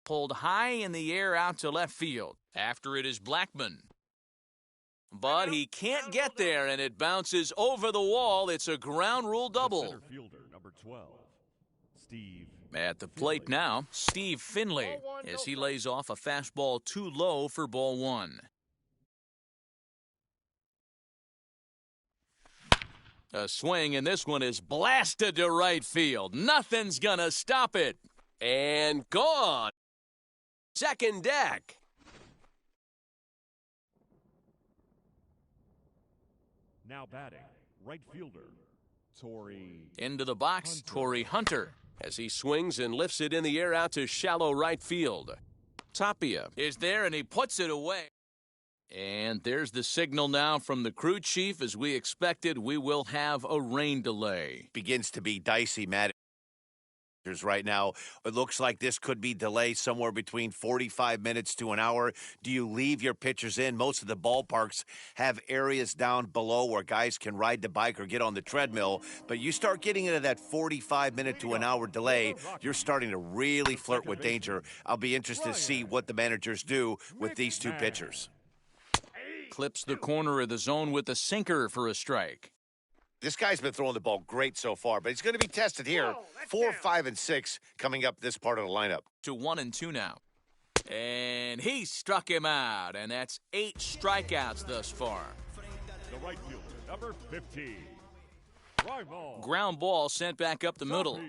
Pulled high in the air out to left field. After it is Blackman. But he can't get there, and it bounces over the wall. It's a ground rule double.
Center fielder, number 12, Steve.
At the plate now, Steve Finley, as he lays off a fastball too low for ball one. A swing, and this one is blasted to right field. Nothing's gonna stop it.
And gone. Second deck.
Now batting, right fielder, Torrey.
Into the box, Torrey Hunter.
As he swings and lifts it in the air out to shallow right field.
Tapia is there, and he puts it away. And there's the signal now from the crew chief. As we expected, we will have a rain delay.
Begins to be dicey, Matt. Right now, it looks like this could be delayed somewhere between 45 minutes to an hour. Do you leave your pitchers in? Most of the ballparks have areas down below where guys can ride the bike or get on the treadmill, but you start getting into that 45-minute to an hour delay, you're starting to really flirt with danger. I'll be interested to see what the managers do with these two pitchers.
Clips the corner of the zone with the sinker for a strike.
This guy's been throwing the ball great so far, but he's going to be tested here. 4, 5, and 6 coming up this part of the lineup.
To 1 and 2 now. And he struck him out, and that's 8 strikeouts thus far.
The right fielder, number 15, Raimel.
Ground ball sent back up the middle.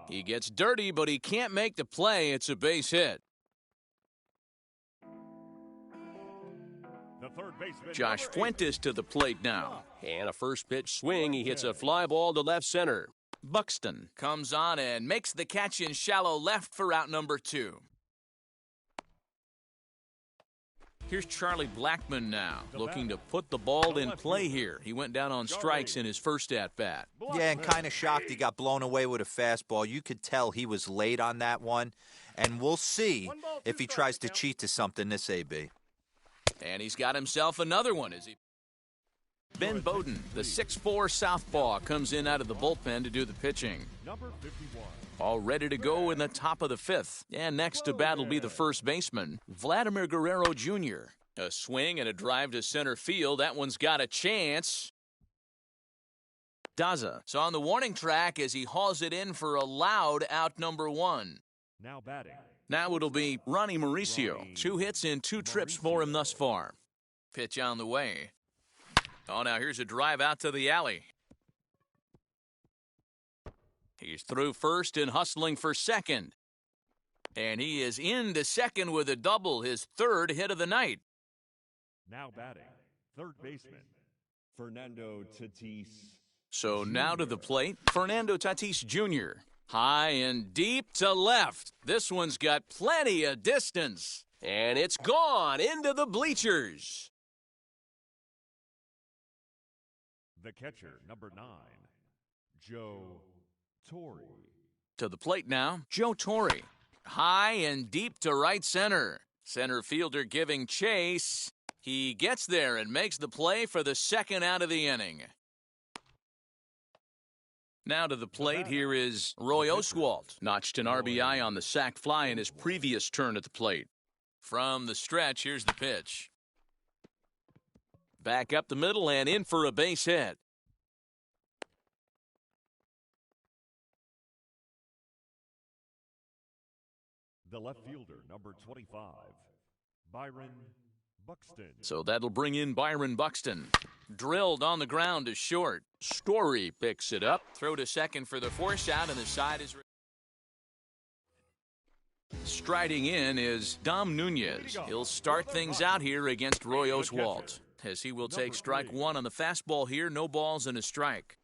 He gets dirty, but he can't make the play. It's a base hit.
The third baseman,
Josh
number 8.
Fuentes to the plate now.
And a first pitch swing. He hits a fly ball to left center.
Buxton comes on and makes the catch in shallow left for out number 2. Here's Charlie Blackman now, looking to put the ball in play here. He went down on strikes in his first at-bat.
Yeah, and kind of shocked he got blown away with a fastball. You could tell he was late on that one, and we'll see if he tries to cheat to something this AB.
And he's got himself another one. Ben Bowden, the 6'4 southpaw, comes in out of the bullpen to do the pitching.
Number 51.
All ready to go in the top of the 5th. And next to bat will be the first baseman, Vladimir Guerrero Jr. A swing and a drive to center field. That one's got a chance. Daza is on the warning track as he hauls it in for a loud out number 1.
Now batting.
Now it'll be Ronnie Mauricio. 2 hits in 2 trips for him thus far. Pitch on the way. Oh, now here's a drive out to the alley. He's through first and hustling for second. And he is into second with a double, his 3rd hit of the night.
Now batting. Third baseman. Fernando Tatis.
So now to the plate, Fernando Tatis Jr. High and deep to left. This one's got plenty of distance. And it's gone into the bleachers.
The catcher, number 9, Joe Torre.
To the plate now, Joe Torre. High and deep to right center. Center fielder giving chase. He gets there and makes the play for the 2nd out of the inning. Now to the plate, here is Roy Oswalt. Notched an RBI on the sac fly in his previous turn at the plate. From the stretch, here's the pitch. Back up the middle and in for a base hit.
The left fielder, number 25, Byron Buxton.
So that'll bring in Byron Buxton. Drilled on the ground to short. Story picks it up. Throw to second for the force out, and the side is... Striding in is Dom Nunez. He'll start things out here against Roy Oswalt, as he will take strike 1 on the fastball here. No balls and a strike.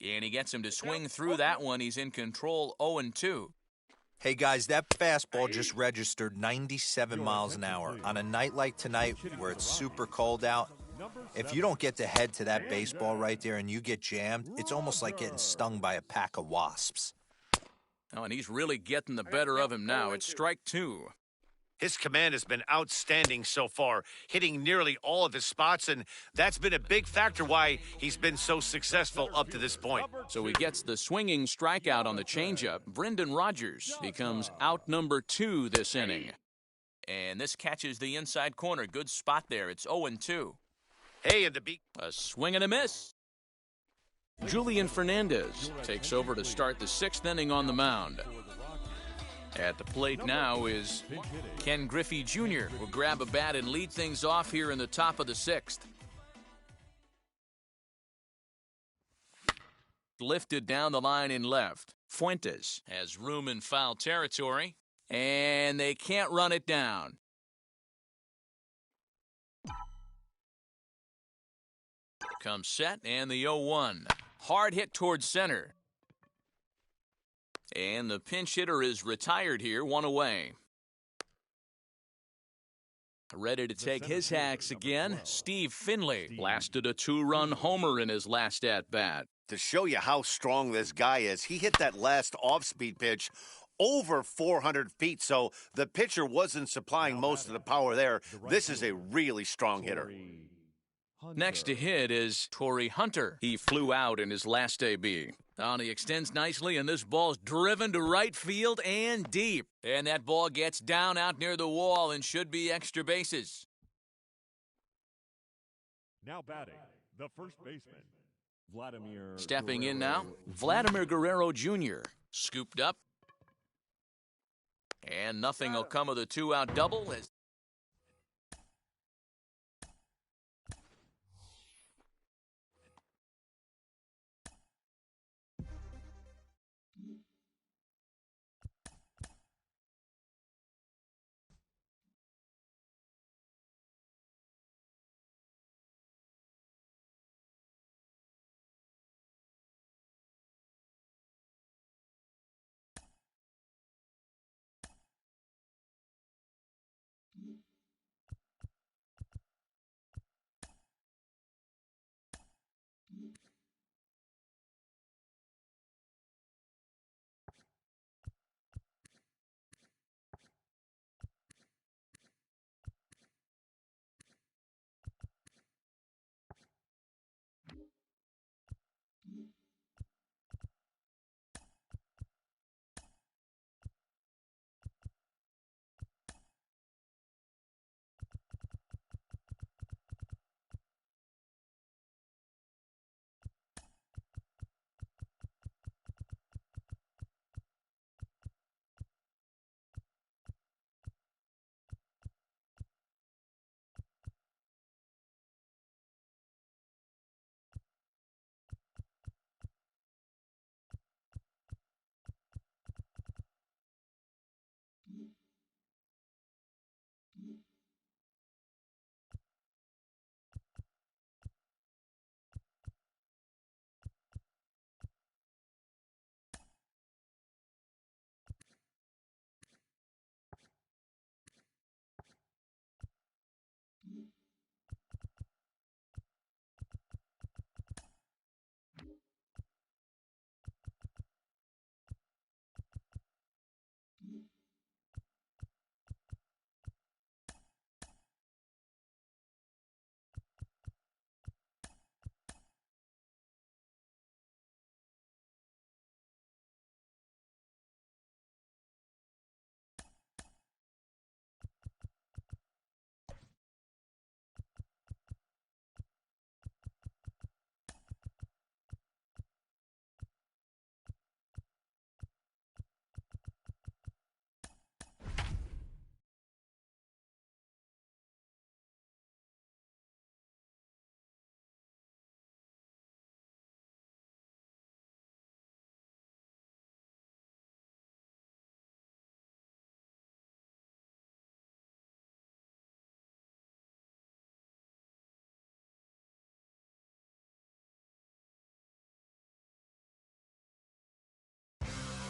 And he gets him to swing through that one. He's in control, 0-2.
Hey, guys, that fastball just registered 97 miles an hour. On a night like tonight where it's super cold out, if you don't get to head to that baseball right there and you get jammed, it's almost like getting stung by a pack of wasps.
Oh, and he's really getting the better of him now. It's strike 2.
His command has been outstanding so far, hitting nearly all of his spots, and that's been a big factor why he's been so successful up to this point.
So he gets the swinging strikeout on the changeup. Brendan Rodgers becomes out number 2 this inning. And this catches the inside corner. Good spot there. It's 0-2.
Hey, and
A swing and a miss. Julian Fernandez takes over to start the 6th inning on the mound. At the plate now is Ken Griffey Jr. will grab a bat and lead things off here in the top of the 6th. Lifted down the line in left. Fuentes has room in foul territory, and they can't run it down. Comes set, and the 0-1. Hard hit towards center. And the pinch hitter is retired here, 1 away. Ready to take his hacks again, Steve Finley. Blasted a 2-run homer in his last at-bat.
to show you how strong this guy is, he hit that last off-speed pitch over 400 feet, so the pitcher wasn't supplying most of the power there. This is a really strong hitter.
Next to hit is Torrey Hunter. He flew out in his last AB. And he extends nicely, and this ball's driven to right field and deep. And that ball gets down out near the wall and should be extra bases.
Now batting, the first baseman, Vladimir
Stepping
Guerrero.
in now, Vladimir Guerrero Jr. Scooped up. And nothing will come of the two-out double as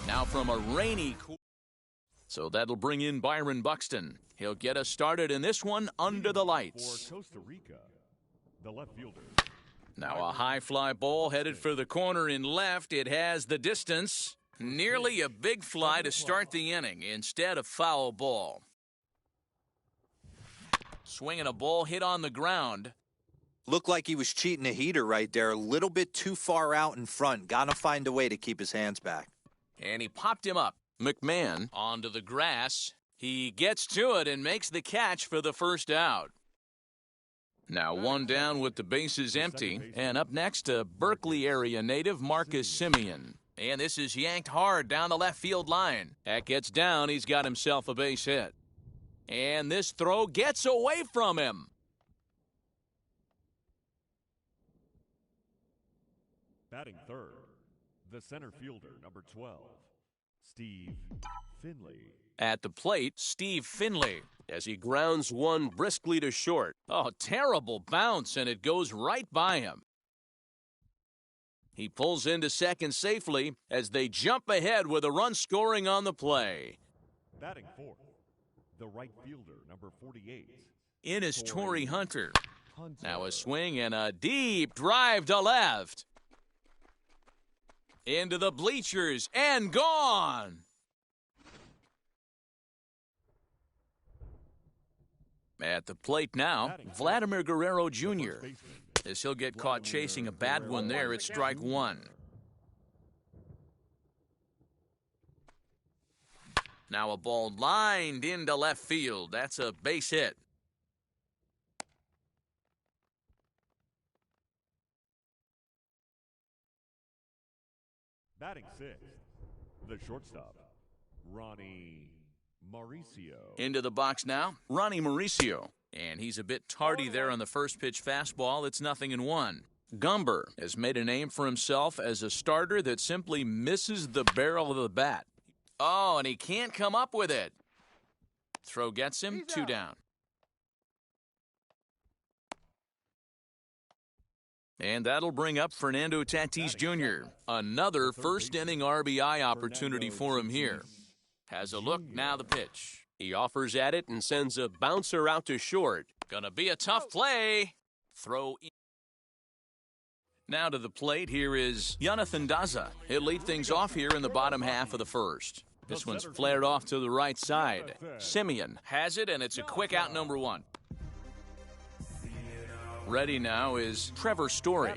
Now from a rainy... So that'll bring in Byron Buxton. He'll get us started in this one under the lights.
For Costa Rica, the left fielder.
Now a high fly ball headed for the corner in left. It has the distance. Nearly a big fly to start the inning instead of foul ball. Swinging a ball hit on the ground.
Looked like he was cheating a heater right there. A little bit too far out in front. Gotta find a way to keep his hands back.
And he popped him up. McMahon onto the grass. He gets to it and makes the catch for the first out. Now one down with the bases empty. And up next, a Berkeley area native, Marcus Semien. And this is yanked hard down the left field line. That gets down. He's got himself a base hit. And this throw gets away from him.
Batting third, the center fielder, number 12, Steve Finley.
At the plate, Steve Finley.
As he grounds one briskly to short.
Oh, terrible bounce, and it goes right by him. He pulls into second safely as they jump ahead with a run scoring on the play.
Batting fourth, the right fielder, number 48.
In is Torrey Hunter. Now a swing and a deep drive to left. Into the bleachers and gone. At the plate now, Vladimir Guerrero Jr. As he'll get caught chasing a bad one there at strike one. Now a ball lined into left field. That's a base hit.
Batting sixth, the shortstop, Ronnie Mauricio.
Into the box now, Ronnie Mauricio. And he's a bit tardy there on the first pitch fastball. It's 0-1. Gumber has made a name for himself as a starter that simply misses the barrel of the bat. Oh, and he can't come up with it. Throw gets him, 2 down. And that'll bring up Fernando Tatis Jr. Another first-inning RBI opportunity for him here. Has a look, now the pitch.
He offers at it and sends a bouncer out to short.
Gonna be a tough play. Throw in. Now to the plate, here is Jonathan Daza. He'll lead things off here in the bottom half of the first. This one's flared off to the right side. Semien has it, and it's a quick out, number 1. Ready now is Trevor Story.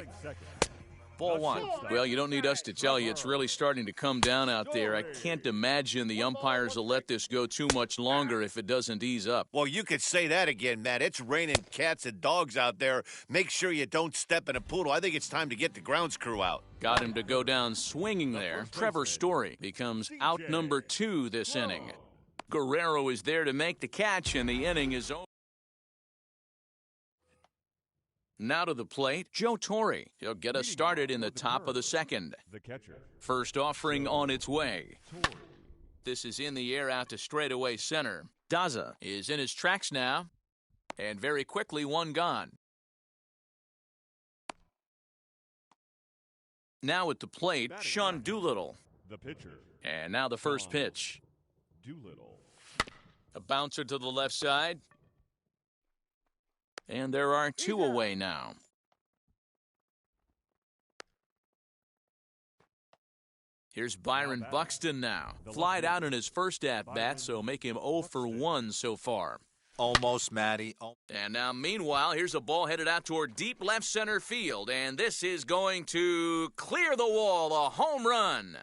Ball 1. Well, you don't need us to tell you it's really starting to come down out there. I can't imagine the umpires will let this go too much longer if it doesn't ease up.
Well, you could say that again, Matt. It's raining cats and dogs out there. Make sure you don't step in a poodle. I think it's time to get the grounds crew out.
Got him to go down swinging there. Trevor Story becomes out number 2 this inning. Guerrero is there to make the catch, and the inning is over. Now to the plate, Joe Torre. He'll get us started in the top of the second.
The catcher.
First offering on its way. This is in the air out to straightaway center. Daza is in his tracks now. And very quickly, 1 gone. Now at the plate, Sean Doolittle.
The pitcher.
And now the first pitch.
Doolittle.
A bouncer to the left side. And there are 2 away now. Here's Byron Buxton now. Flied out in his first at-bat, so make him 0 for 1 so far.
Almost, Matty.
And now, meanwhile, here's a ball headed out toward deep left center field, and this is going to clear the wall, a home run.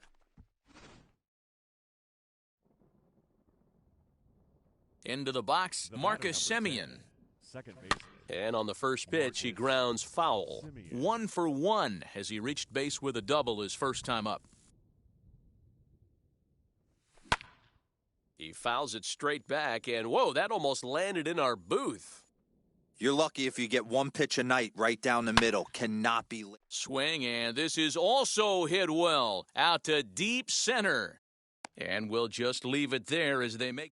Into the box, Marcus Semien.
Second baseman.
And on the first pitch, he grounds foul.
1 for 1 as he reached base with a double his first time up. He fouls it straight back, and whoa, that almost landed in our booth.
You're lucky if you get 1 pitch a night right down the middle. Cannot be.
Swing, and this is also hit well. Out to deep center. And we'll just leave it there as they make.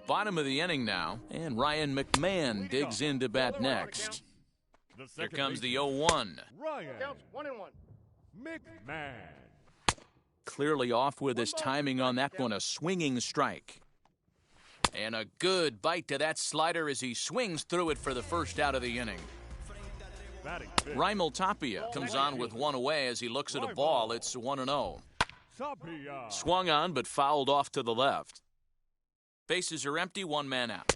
Bottom of the inning now, and Ryan McMahon digs in to bat next. Here comes the 0-1.
Ryan. Counts 1-1. McMahon.
Clearly off with his timing on that one, a swinging strike. And a good bite to that slider as he swings through it for the first out of the inning. Raimel Tapia comes on with one away as he looks at a ball. It's 1-0. Swung on but fouled off to the left. Bases are empty, one man out.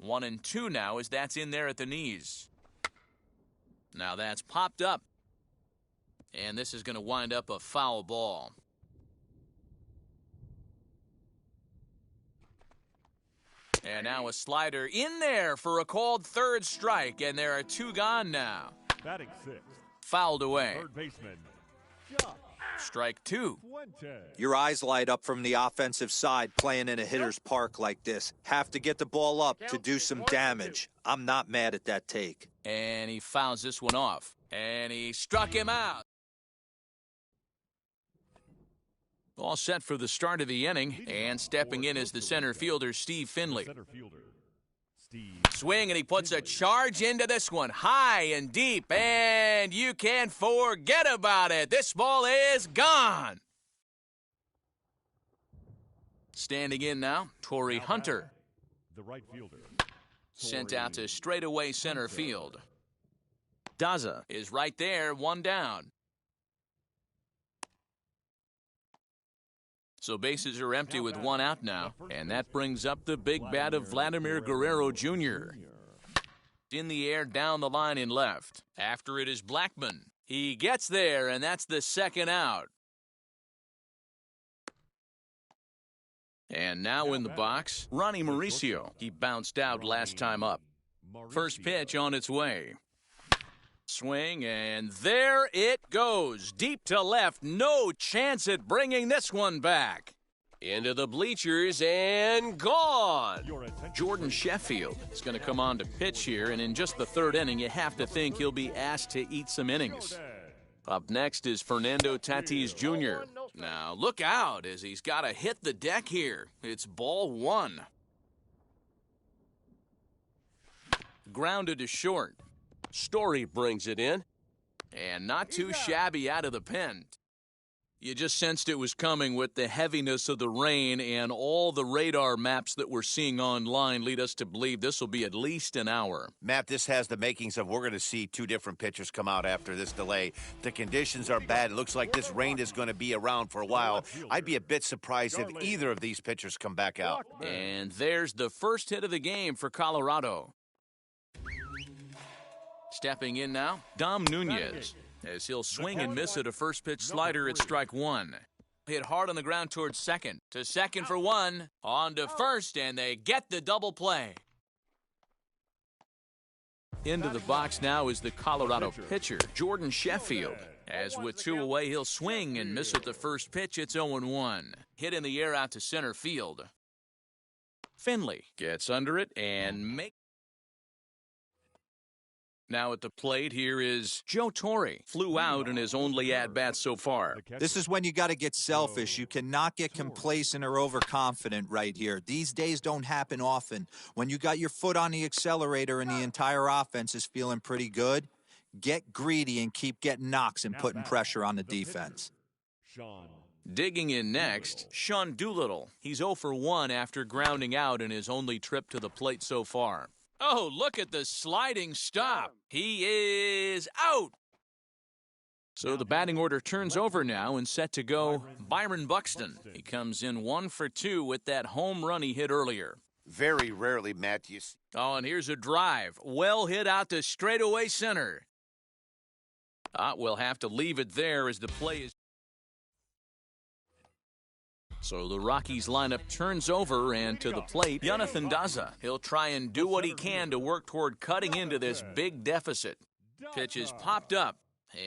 1-2 now as that's in there at the knees. Now that's popped up. And this is going to wind up a foul ball. And now a slider in there for a called third strike, and there are two gone now.
Batting sixth.
Fouled away.
Third baseman.
Strike two.
Your eyes light up from the offensive side playing in a hitter's park like this. Have to get the ball up to do some damage. I'm not mad at that take.
And he fouls this one off. And he struck him out. All set for the start of the inning, and stepping in is the center fielder, Steve Finley. Swing, and he puts a charge into this one, high and deep, and you can forget about it. This ball is gone. Standing in now, Torrey Hunter.
The right fielder.
Sent out to straightaway center field. Daza is right there, one down. So bases are empty with one out now, and that brings up the big bat of Vladimir Guerrero Jr. In the air down the line in left. After it is Blackman. He gets there, and that's the second out. And now in the box, Ronnie Mauricio. He bounced out last time up. First pitch on its way. Swing, and there it goes. Deep to left. No chance at bringing this one back. Into the bleachers and gone. Jordan Sheffield is going to come on to pitch here, and in just the third inning, you have to think he'll be asked to eat some innings. Up next is Fernando Tatis Jr. Now look out as he's got to hit the deck here. It's ball one. Grounded to short. Story brings it in, and not too shabby out of the pen. You just sensed it was coming with the heaviness of the rain, and all the radar maps that we're seeing online lead us to believe this will be at least an hour.
Matt, this has the makings of we're going to see two different pitchers come out after this delay. The conditions are bad. It looks like this rain is going to be around for a while. I'd be a bit surprised if either of these pitchers come back out.
And there's the first hit of the game for Colorado. Stepping in now, Dom Nunez, as he'll swing and miss at a first pitch slider at strike one. Hit hard on the ground towards second. To second for one. On to first, and they get the double play. Into the box now is the Colorado pitcher, Jordan Sheffield. As with two away, he'll swing and miss at the first pitch. It's 0-1. Hit in the air out to center field. Finley gets under it and makes. Now at the plate, here is Joe Torre. Flew out in his only at-bat so far.
This is when you got to get selfish. You cannot get complacent or overconfident right here. These days don't happen often. When you got your foot on the accelerator and the entire offense is feeling pretty good, get greedy and keep getting knocks and putting pressure on the defense.
Digging in next, Sean Doolittle. He's 0 for 1 after grounding out in his only trip to the plate so far. Oh, look at the sliding stop. He is out. So the batting order turns over now and set to go Byron Buxton. He comes in 1 for 2 with that home run he hit earlier.
Very rarely, Matt, you see.
Oh, and here's a drive. Well hit out to straightaway center. We'll have to leave it there as the play is. So the Rockies lineup turns over, and to the plate, Jonathan Daza. He'll try and do what he can to work toward cutting into this big deficit. Pitch is popped up,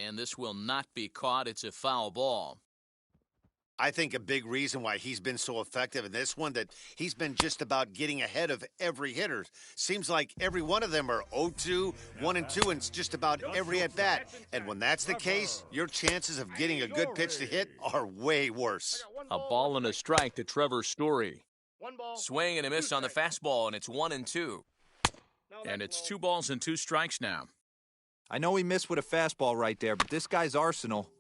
and this will not be caught. It's a foul ball.
I think a big reason why he's been so effective in this one that he's been just about getting ahead of every hitter. Seems like every one of them are 0-2, 1-2, and it's just about every at-bat. And when that's the case, your chances of getting a good pitch to hit are way worse.
A ball and a strike to Trevor Story. Swing and a miss on the fastball, and it's 1-2. And it's 2 balls and 2 strikes now.
I know he missed with a fastball right there, but this guy's arsenal.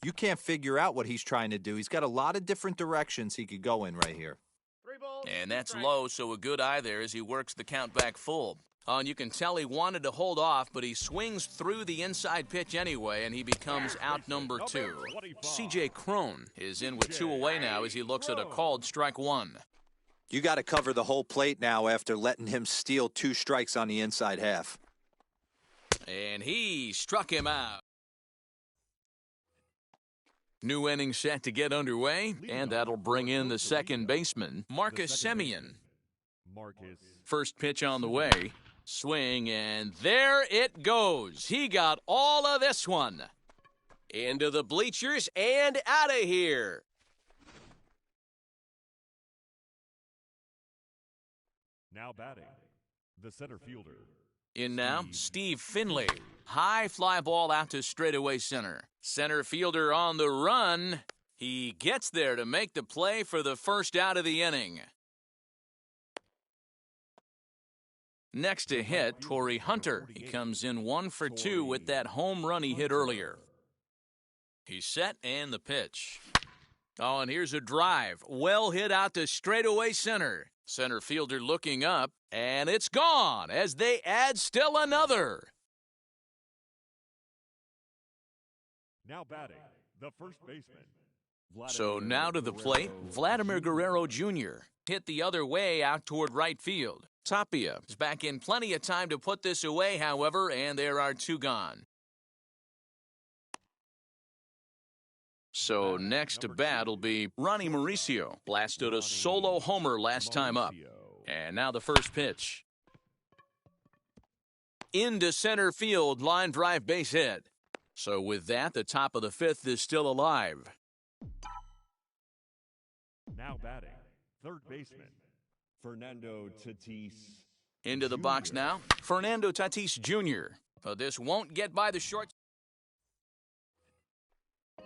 You can't figure out what he's trying to do. He's got a lot of different directions he could go in right here.
And that's low, so a good eye there as he works the count back full. And you can tell he wanted to hold off, but he swings through the inside pitch anyway, and he becomes out number 2. C.J. Crone is in with 2 away now as he looks at a called strike 1.
You got to cover the whole plate now after letting him steal 2 strikes on the inside half.
And he struck him out. New inning set to get underway, and that'll bring in the second baseman, Marcus Semien. First pitch on the way. Swing, and there it goes. He got all of this one.
Into the bleachers and out of here.
Now batting, the center fielder.
In now, Steve Finley. High fly ball out to straightaway center. Center fielder on the run. He gets there to make the play for the first out of the inning. Next to hit, Torrey Hunter. He comes in 1 for 2 with that home run he hit earlier. He's set and the pitch. Oh, and here's a drive. Well hit out to straightaway center. Center fielder looking up, and it's gone as they add still another.
Now batting, the first baseman.
So now to the plate, Vladimir Guerrero Jr. hit the other way out toward right field. Tapia is back in plenty of time to put this away, however, and there are 2 gone. So next to bat will be Ronnie Mauricio. Blasted a solo homer last time up. And now the first pitch. Into center field, line drive base hit. So with that, the top of the 5th is still alive.
Now batting, third baseman, Fernando Tatis.
Into the box now, Fernando Tatis Jr. But this won't get by the short.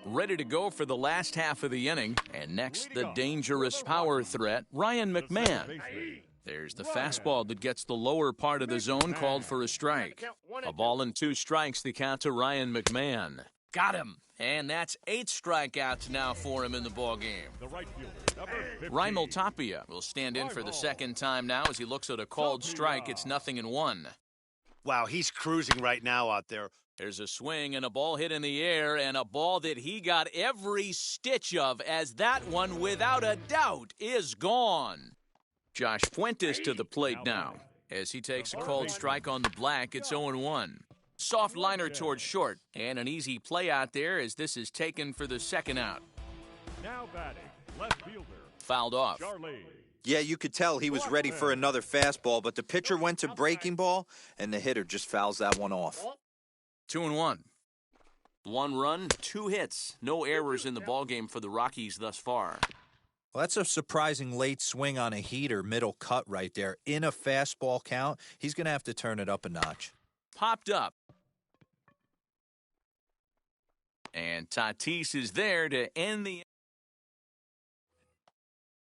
Ready to go for the last half of the inning. And next, the dangerous power threat, Ryan McMahon. There's the fastball that gets the lower part of the zone, called for a strike. A ball and 2 strikes, the count to Ryan McMahon. Got him. And that's 8 strikeouts now for him in the ballgame. Raimel Tapia will stand in for the second time now as he looks at a called strike. It's 0-1.
Wow, he's cruising right now out there.
There's a swing and a ball hit in the air, and a ball that he got every stitch of, as that one, without a doubt, is gone. Josh Fuentes to the plate now as he takes a called strike on the black. It's 0-1. Soft liner towards short, and an easy play out there as this is taken for the second out.
Now batting, left fielder.
Fouled off.
Yeah, you could tell he was ready for another fastball, but the pitcher went to breaking ball, and the hitter just fouls that one off.
2-1. 1 run, 2 hits. No errors in the ballgame for the Rockies thus far.
Well, that's a surprising late swing on a heater, middle cut right there. In a fastball count, he's going to have to turn it up a notch.
Popped up. And Tatis is there to end the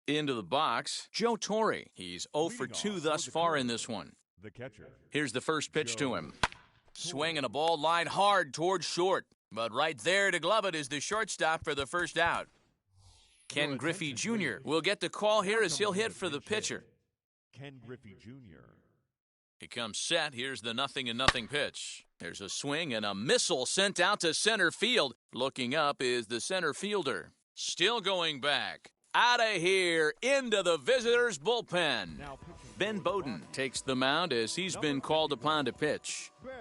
into the box. Joe Torre. He's 0 for 2 thus far in this one.
The catcher.
Here's the first pitch to him. Swing and a ball line hard towards short. But right there to glove it is the shortstop for the first out. Ken Griffey Jr. will get the call here as he'll hit for the pitcher.
Ken Griffey Jr.
He comes set. Here's the 0-0 pitch. There's a swing and a missile sent out to center field. Looking up is the center fielder. Still going back. Out of here into the visitors' bullpen. Ben Bowden takes the mound as he's been called upon to pitch.
Ben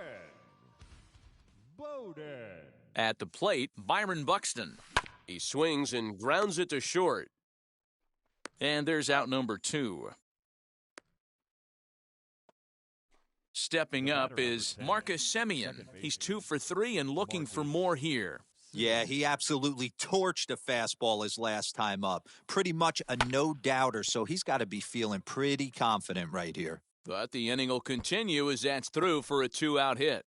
Bowden.
At the plate, Byron Buxton.
He swings and grounds it to short.
And there's out number 2. Stepping up is Marcus Semien. He's 2 for 3 and looking for more here.
Yeah, he absolutely torched a fastball his last time up. Pretty much a no-doubter, so he's got to be feeling pretty confident right here.
But the inning will continue as that's through for a 2-out hit.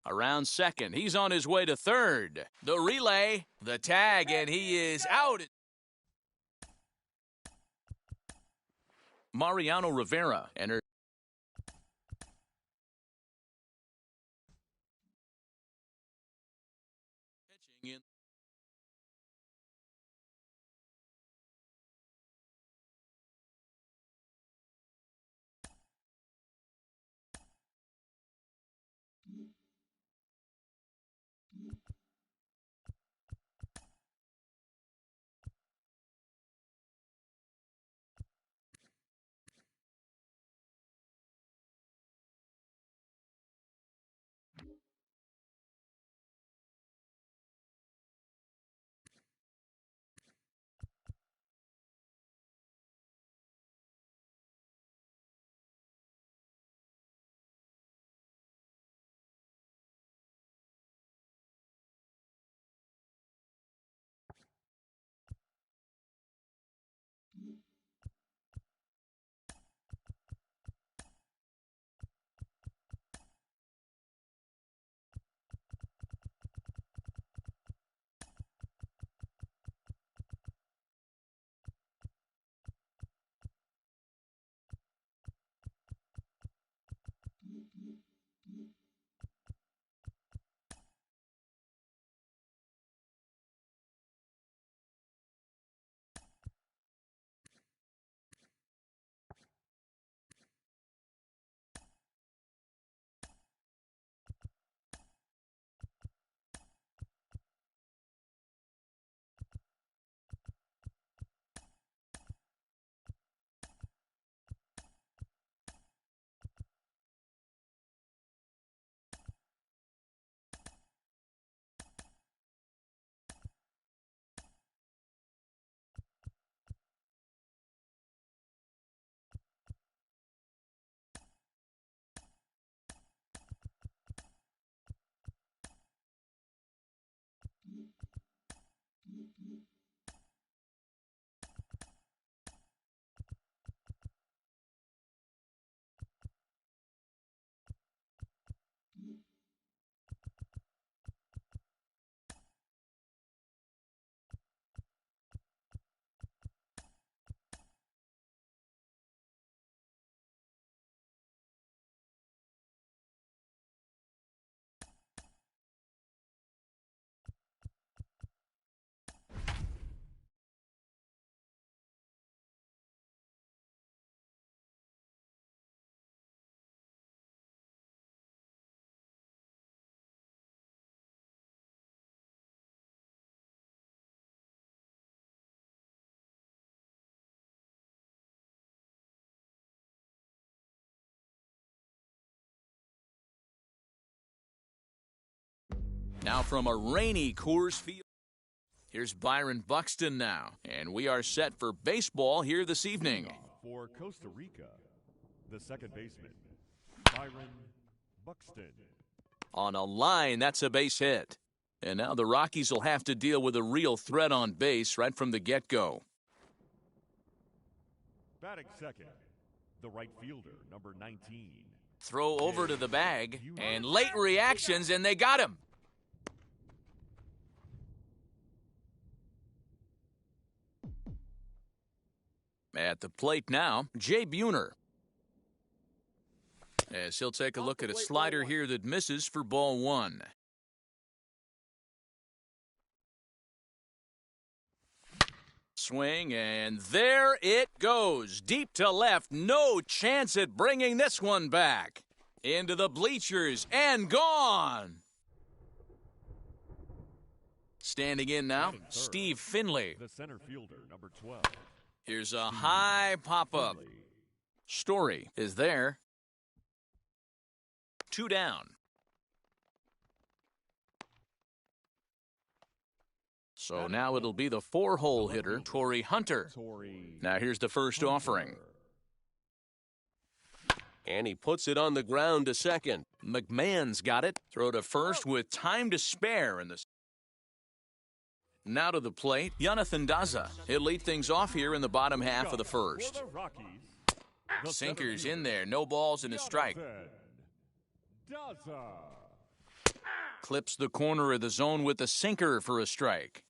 Around second, he's on his way to third. The relay, the tag, and he is out. Mariano Rivera enters. Now from a rainy Coors Field, here's Byron Buxton now. And we are set for baseball here this evening.
For Costa Rica, the second baseman, Byron Buxton.
On a line, that's a base hit. And now the Rockies will have to deal with a real threat on base right from the get-go.
Batting second, the right fielder, number 19.
Throw over to the bag, and late reactions, and they got him. At the plate now, Jay Buhner. As he'll take a look at a slider here that misses for ball one. Swing, and there it goes. Deep to left. No chance at bringing this one back. Into the bleachers, and gone. Standing in now, Steve Finley.
The center fielder, number 12.
Here's a high pop-up. Story is there. 2 down. So now it'll be the 4-hole hitter, Torrey Hunter. Now here's the first offering.
And he puts it on the ground to second.
McMahon's got it. Throw to first with time to spare in the... Now to the plate, Jonathan Daza. He'll lead things off here in the bottom half of the first. Sinker's in there. No balls and a strike. Clips the corner of the zone with the sinker for a strike.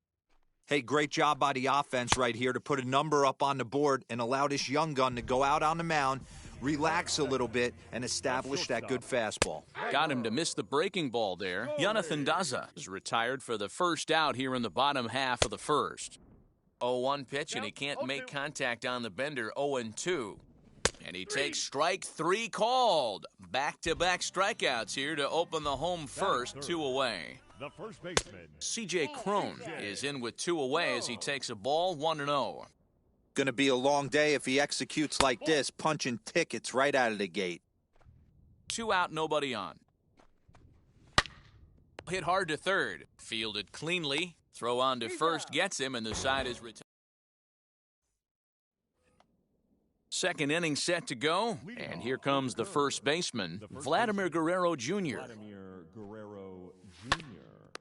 Hey, great job by the offense right here to put a number up on the board and allow this young gun to go out on the mound, relax a little bit, and establish that good fastball.
Got him to miss the breaking ball there. Jonathan Daza is retired for the first out here in the bottom half of the first. 0-1 pitch, and he can't make contact on the bender. 0-2. And he takes strike 3 called. Back-to-back strikeouts here to open the home first, 2 away.
The first baseman,
C.J. Crone is in with 2 away as he takes a ball, 1-0.
Going to be a long day if he executes like this, punching tickets right out of the gate.
2 out, nobody on. Hit hard to third. Fielded cleanly. Throw on to first gets him, and the side is retired. Second inning set to go, and here comes the first baseman, Vladimir Guerrero Jr.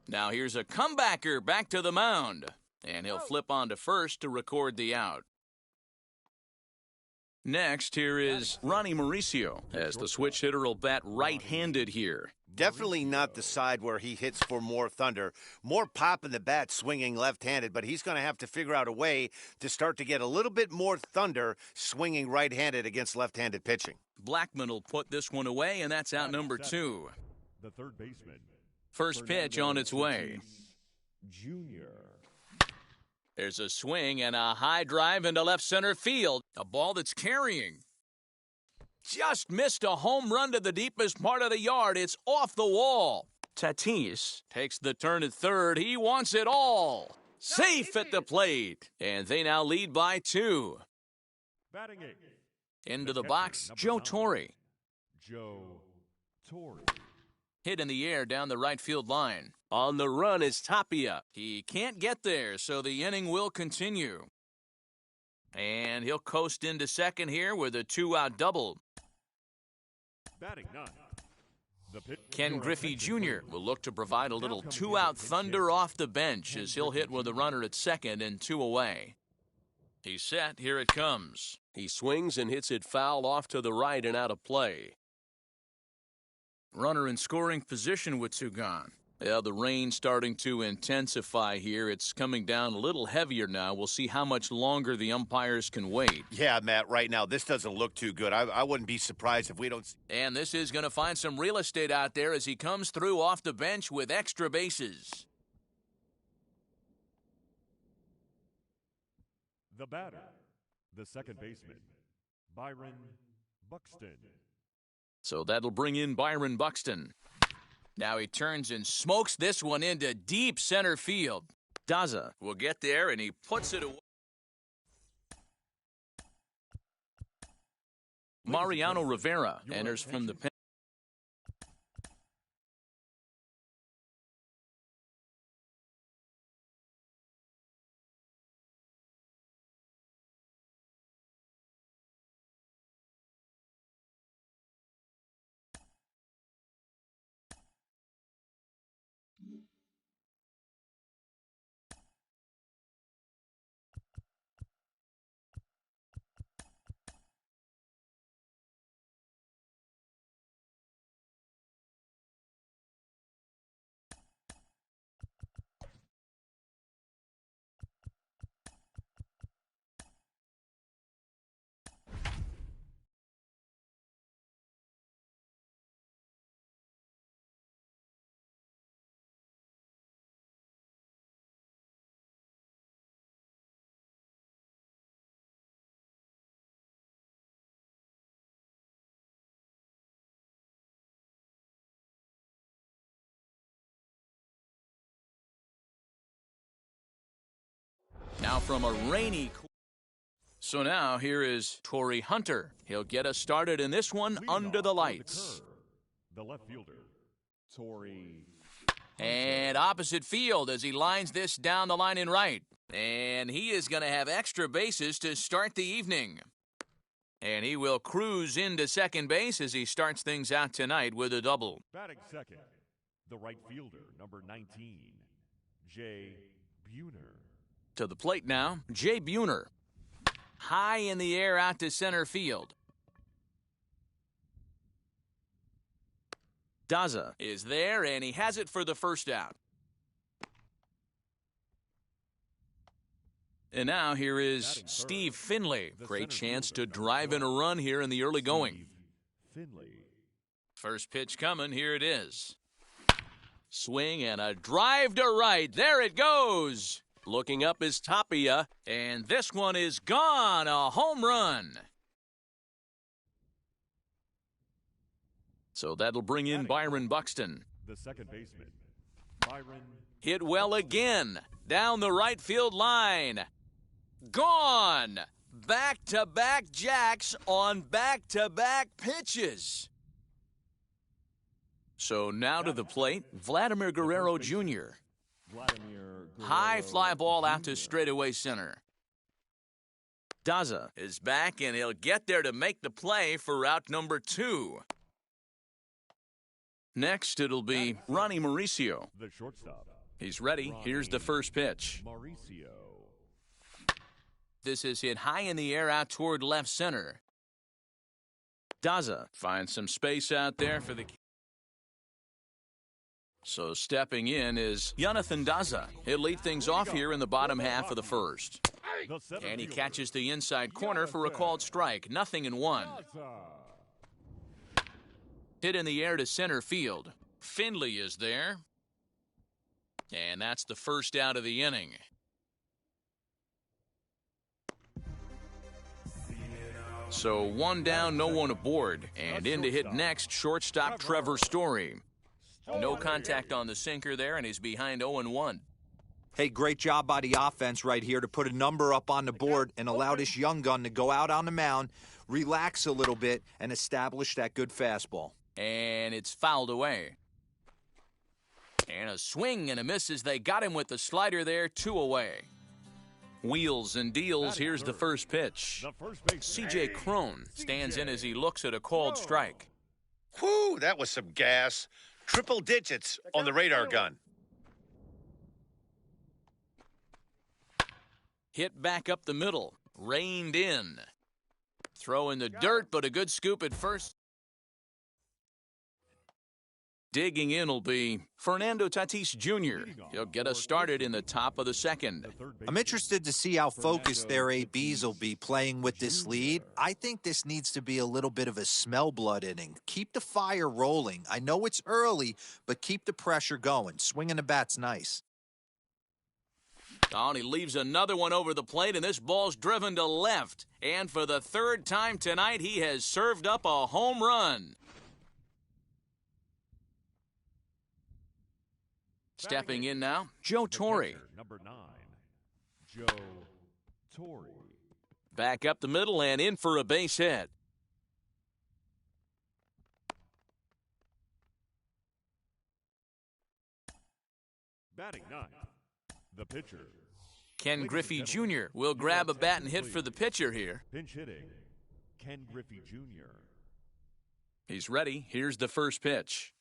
Now here's a comebacker back to the mound, and he'll flip on to first to record the out. Next, here is Ronnie Mauricio, as the switch hitter will bat right-handed here.
Definitely not the side where he hits for more thunder. More pop in the bat swinging left-handed, but he's going to have to figure out a way to start to get a little bit more thunder swinging right-handed against left-handed pitching.
Blackman will put this one away, and that's out number 2.
the third baseman.
First pitch on its way.
Junior.
There's a swing and a high drive into left center field. A ball that's carrying. Just missed a home run to the deepest part of the yard. It's off the wall. Tatis takes the turn at third. He wants it all. Safe at the plate. And they now lead by 2.
Batting eighth.
Into the box, Joe Torre.
Joe Torre.
Hit in the air down the right field line. On the run is Tapia. He can't get there, so the inning will continue. And he'll coast into second here with a 2-out double.
Batting ninth.
Ken Griffey Jr. will look to provide a little 2-out thunder off the bench as he'll hit with a runner at second and 2 away. He's set. Here it comes.
He swings and hits it foul off to the right and out of play.
Runner in scoring position with 2 gone. Yeah, the rain starting to intensify here. It's coming down a little heavier now. We'll see how much longer the umpires can wait.
Yeah, Matt, right now, this doesn't look too good. I wouldn't be surprised if we don't...
And this is going to find some real estate out there as he comes through off the bench with extra bases.
The batter, the second baseman, Byron Buxton.
So that'll bring in Byron Buxton. Now he turns and smokes this one into deep center field. Daza will get there, and he puts it away. Mariano Rivera enters from the pen. Now from a rainy... So now here is Torrey Hunter. He'll get us started in this one under the lights.
The left fielder, Torrey.
And opposite field as he lines this down the line in right. And he is going to have extra bases to start the evening. And he will cruise into second base as he starts things out tonight with a double.
Batting second, the right fielder, number 19, Jay Buhner.
To the plate now, Jay Buhner. High in the air out to center field. Daza is there, and he has it for the first out. And now here is Steve Finley. Great chance to drive in a run here in the early going. First pitch coming, here it is. Swing and a drive to right. There it goes. Looking up is Tapia, and this one is gone. A home run. So that'll bring in Byron Buxton.
The second baseman, Byron.
Hit well again. Down the right field line. Gone. Back-to-back jacks on back-to-back pitches. So now to the plate, Vladimir Guerrero Jr. High fly ball out to straightaway center. Daza is back, and he'll get there to make the play for out number 2. Next, it'll be Ronnie Mauricio.
The shortstop.
He's ready. Here's the first pitch.
Mauricio.
This is hit high in the air out toward left center. Daza finds some space out there for the... So stepping in is Jonathan Daza. He'll lead things off here in the bottom half of the first. And he catches the inside corner for a called strike. 0-1. Hit in the air to center field. Finley is there. And that's the first out of the inning. So 1 down, no one aboard. And in to hit next, shortstop Trevor Story. No contact on the sinker there, and he's behind 0-1.
Hey, great job by the offense right here to put a number up on the board and allow this young gun to go out on the mound, relax a little bit, and establish that good fastball.
And it's fouled away. And a swing and a miss as they got him with the slider there, 2 away. Wheels and deals, here's the first pitch. C.J. Crone stands in as he looks at a called strike.
Whew, that was some gas. Triple digits on the radar gun.
Hit back up the middle, reined in. Throw in the dirt, but a good scoop at first. Digging in will be Fernando Tatis Jr. He'll get us started in the top of the second.
I'm interested to see how focused their ABs will be playing with this lead. I think this needs to be a little bit of a smell blood inning. Keep the fire rolling. I know it's early, but keep the pressure going. Swinging the bat's nice.
Oh, and he leaves another one over the plate, and this ball's driven to left. And for the third time tonight, he has served up a home run. Stepping in now, Joe Torre.
Number 9, Joe Torre.
Back up the middle and in for a base hit.
Batting 9th, the pitcher.
Ken Griffey Jr. will grab a bat and hit for the pitcher here.
Pinch hitting, Ken Griffey Jr.
He's ready. Here's the first pitch.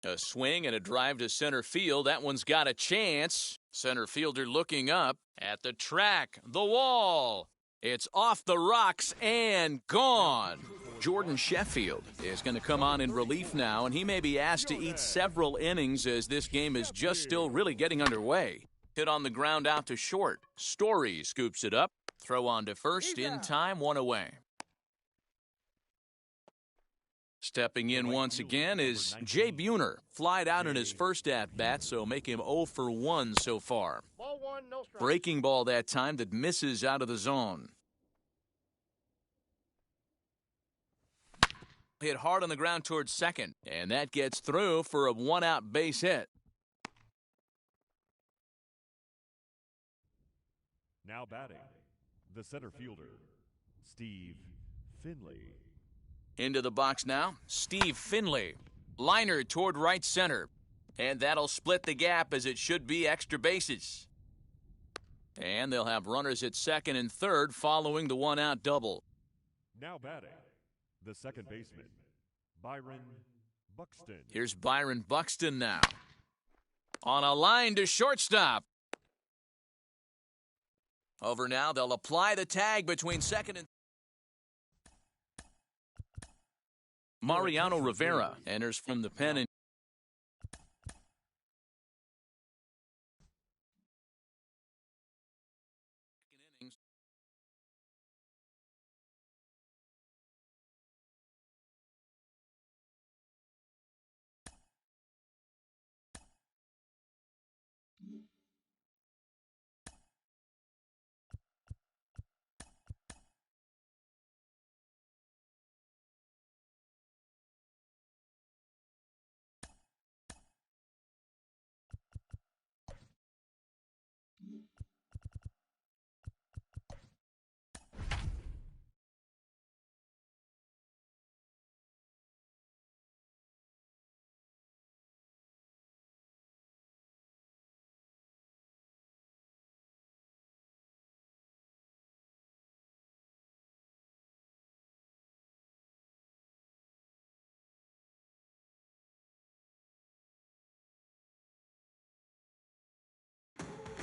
A swing and a drive to center field. That one's got a chance. Center fielder looking up at the track, the wall. It's off the rocks and gone. Jordan Sheffield is going to come on in relief now, and he may be asked to eat several innings as this game is just still really getting underway. Hit on the ground out to short. Story scoops it up. Throw on to first in time, 1 away. Stepping in once again is Jay Buhner. Flied out in his first at-bat, so make him 0 for 1 so far. Breaking ball that time that misses out of the zone. Hit hard on the ground towards second, and that gets through for a 1-out base hit.
Now batting, the center fielder, Steve Finley.
Into the box now, Steve Finley. Liner toward right center. And that'll split the gap as it should be extra bases. And they'll have runners at second and third following the one-out double.
Now batting, the second baseman, Byron Buxton.
Here's Byron Buxton now. On a line to shortstop. Over now, they'll apply the tag between second and... Mariano Rivera enters from the pen and...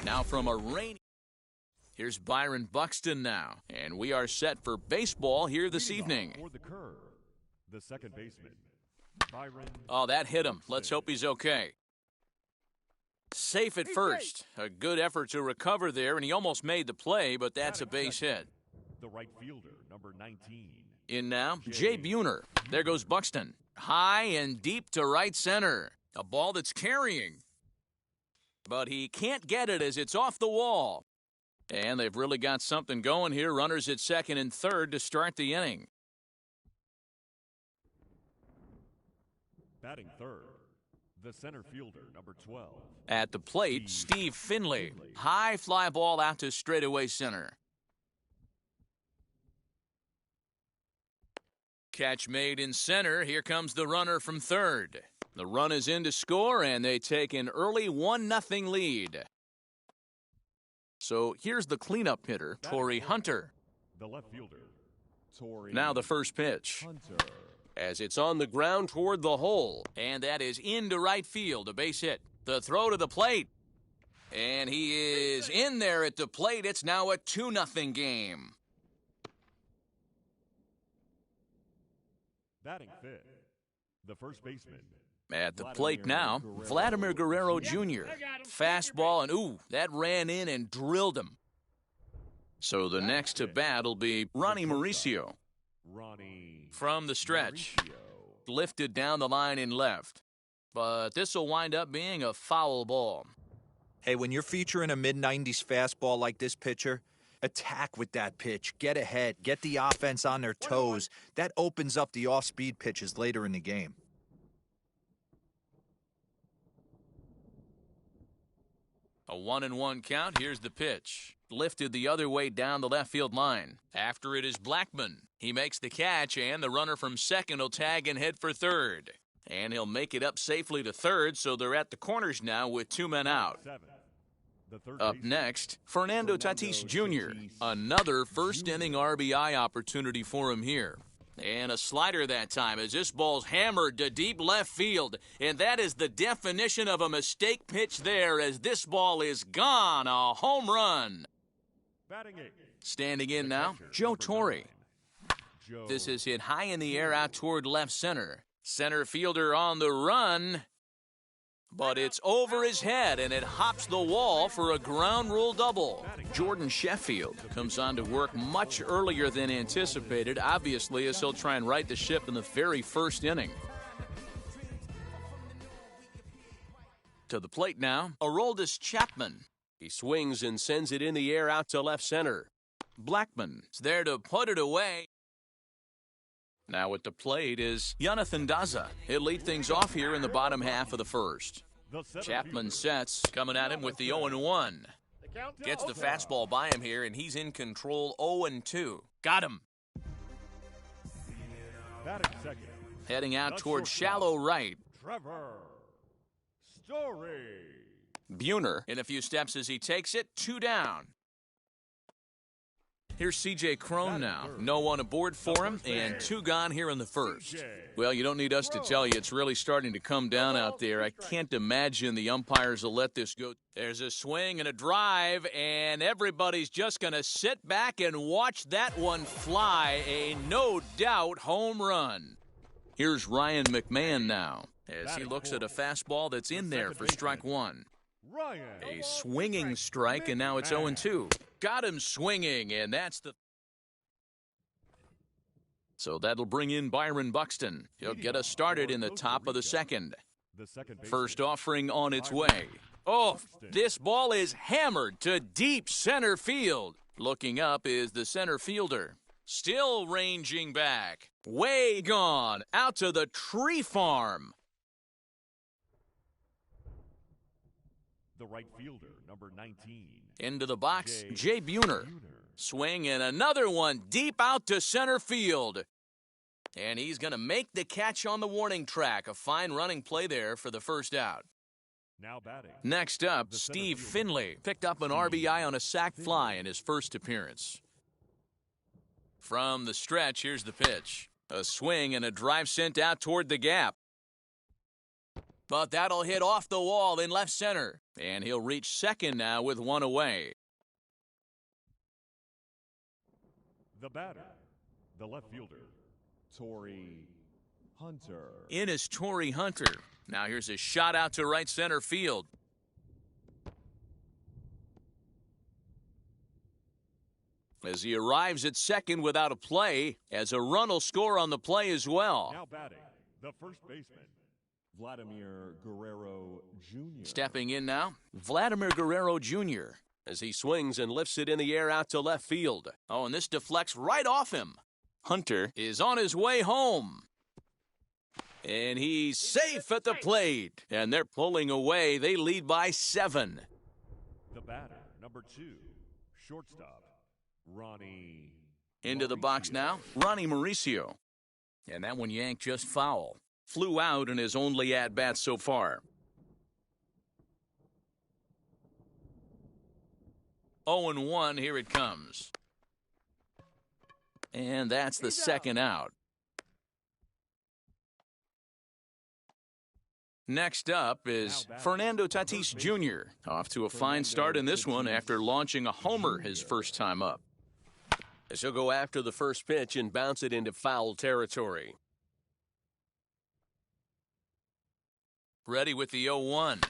Now from a rainy... Here's Byron Buxton now. And we are set for baseball here this evening.
For the curve, the second baseman, Byron.
Oh, that hit him. Let's hope he's okay. Safe at first. A good effort to recover there, and he almost made the play, but that's a base hit.
The right fielder, number 19.
In now, Jay Buhner. There goes Buxton. High and deep to right center. A ball that's carrying. But he can't get it as it's off the wall. And they've really got something going here. Runners at second and third to start the inning.
Batting third, the center fielder, number 12.
At the plate, Steve Finley. High fly ball out to straightaway center. Catch made in center. Here comes the runner from third. The run is in to score, and they take an early 1-0 lead. So here's the cleanup hitter, Torrey Hunter.
The left fielder, Torrey.
Now the first pitch.
Hunter.
As it's on the ground toward the hole. And that is into right field, a base hit. The throw to the plate. And he is in there at the plate. It's now a 2-0 game.
Batting fifth, the first baseman.
At the plate now, Vladimir Guerrero Jr. Fastball, and ooh, that ran in and drilled him. So the next to bat will be Ronnie Mauricio. From the stretch. Lifted down the line in left. But this will wind up being a foul ball.
Hey, when you're featuring a mid-90s fastball like this pitcher, attack with that pitch. Get ahead. Get the offense on their toes. That opens up the off-speed pitches later in the game.
A 1-1 count. Here's the pitch. Lifted the other way down the left field line. After it is Blackman. He makes the catch, and the runner from second will tag and head for third. And he'll make it up safely to third, so they're at the corners now with 2 men out. Up next, Fernando Tatis Jr. Another first-inning RBI opportunity for him here. And a slider that time as this ball's hammered to deep left field. And that is the definition of a mistake pitch there as this ball is gone. A home run. Standing in now, Joe Torre. This is hit high in the air out toward left center. Center fielder on the run. But it's over his head, and it hops the wall for a ground rule double. Jordan Sheffield comes on to work much earlier than anticipated, obviously, as he'll try and right the ship in the very first inning. To the plate now, Aroldis Chapman. He swings and sends it in the air out to left center. Blackman is there to put it away. Now at the plate is Jonathan Daza. He'll lead things off here in the bottom half of the first. Chapman sets, coming at him with the 0-1. Gets the fastball by him here, and he's in control 0-2. Got him.
Batting second.
Heading out
The
towards
shortstop,
shallow right.
Trevor Story.
Buhner in a few steps as he takes it. 2 down. Here's C.J. Cron now. No one aboard for him, and 2 gone here in the first. Well, you don't need us to tell you it's really starting to come down out there. I can't imagine the umpires will let this go. There's a swing and a drive, and everybody's just going to sit back and watch that one fly. A no-doubt home run. Here's Ryan McMahon now as he looks at a fastball that's in there for strike 1. A swinging strike, and now it's 0-2. Got him swinging, and that's the... So that'll bring in Byron Buxton. He'll get us started in the top of the second. First offering on its way. Oh, this ball is hammered to deep center field. Looking up is the center fielder. Still ranging back. Way gone. Out to the tree farm.
The right fielder, number 19.
Into the box, Jay Buhner. Swing and another one deep out to center field. And he's going to make the catch on the warning track. A fine running play there for the first out.
Now batting.
Next up, Steve Finley picked up an RBI on a sac fly in his first appearance. From the stretch, here's the pitch. A swing and a drive sent out toward the gap. But that'll hit off the wall in left center. And he'll reach second now with 1 away.
The batter, the left fielder, Torrey Hunter.
In is Torrey Hunter. Now here's a shot out to right center field. As he arrives at second without a play, as a run will score on the play as well.
Now batting, the first baseman, Vladimir Guerrero Jr.
Stepping in now, Vladimir Guerrero Jr.
As he swings and lifts it in the air out to left field.
Oh, and this deflects right off him. Hunter is on his way home. And he's safe at the plate. And they're pulling away. They lead by 7.
The batter, number 2, shortstop, Ronnie.
Into the box now, Ronnie Mauricio. And that one yanked just foul. Flew out in his only at-bat so far. 0-1, here it comes. And that's the second out. Next up is Fernando Tatis Jr. Off to a fine start in this one after launching a homer his first time up.
As he'll go after the first pitch and bounce it into foul territory.
Ready with the 0-1.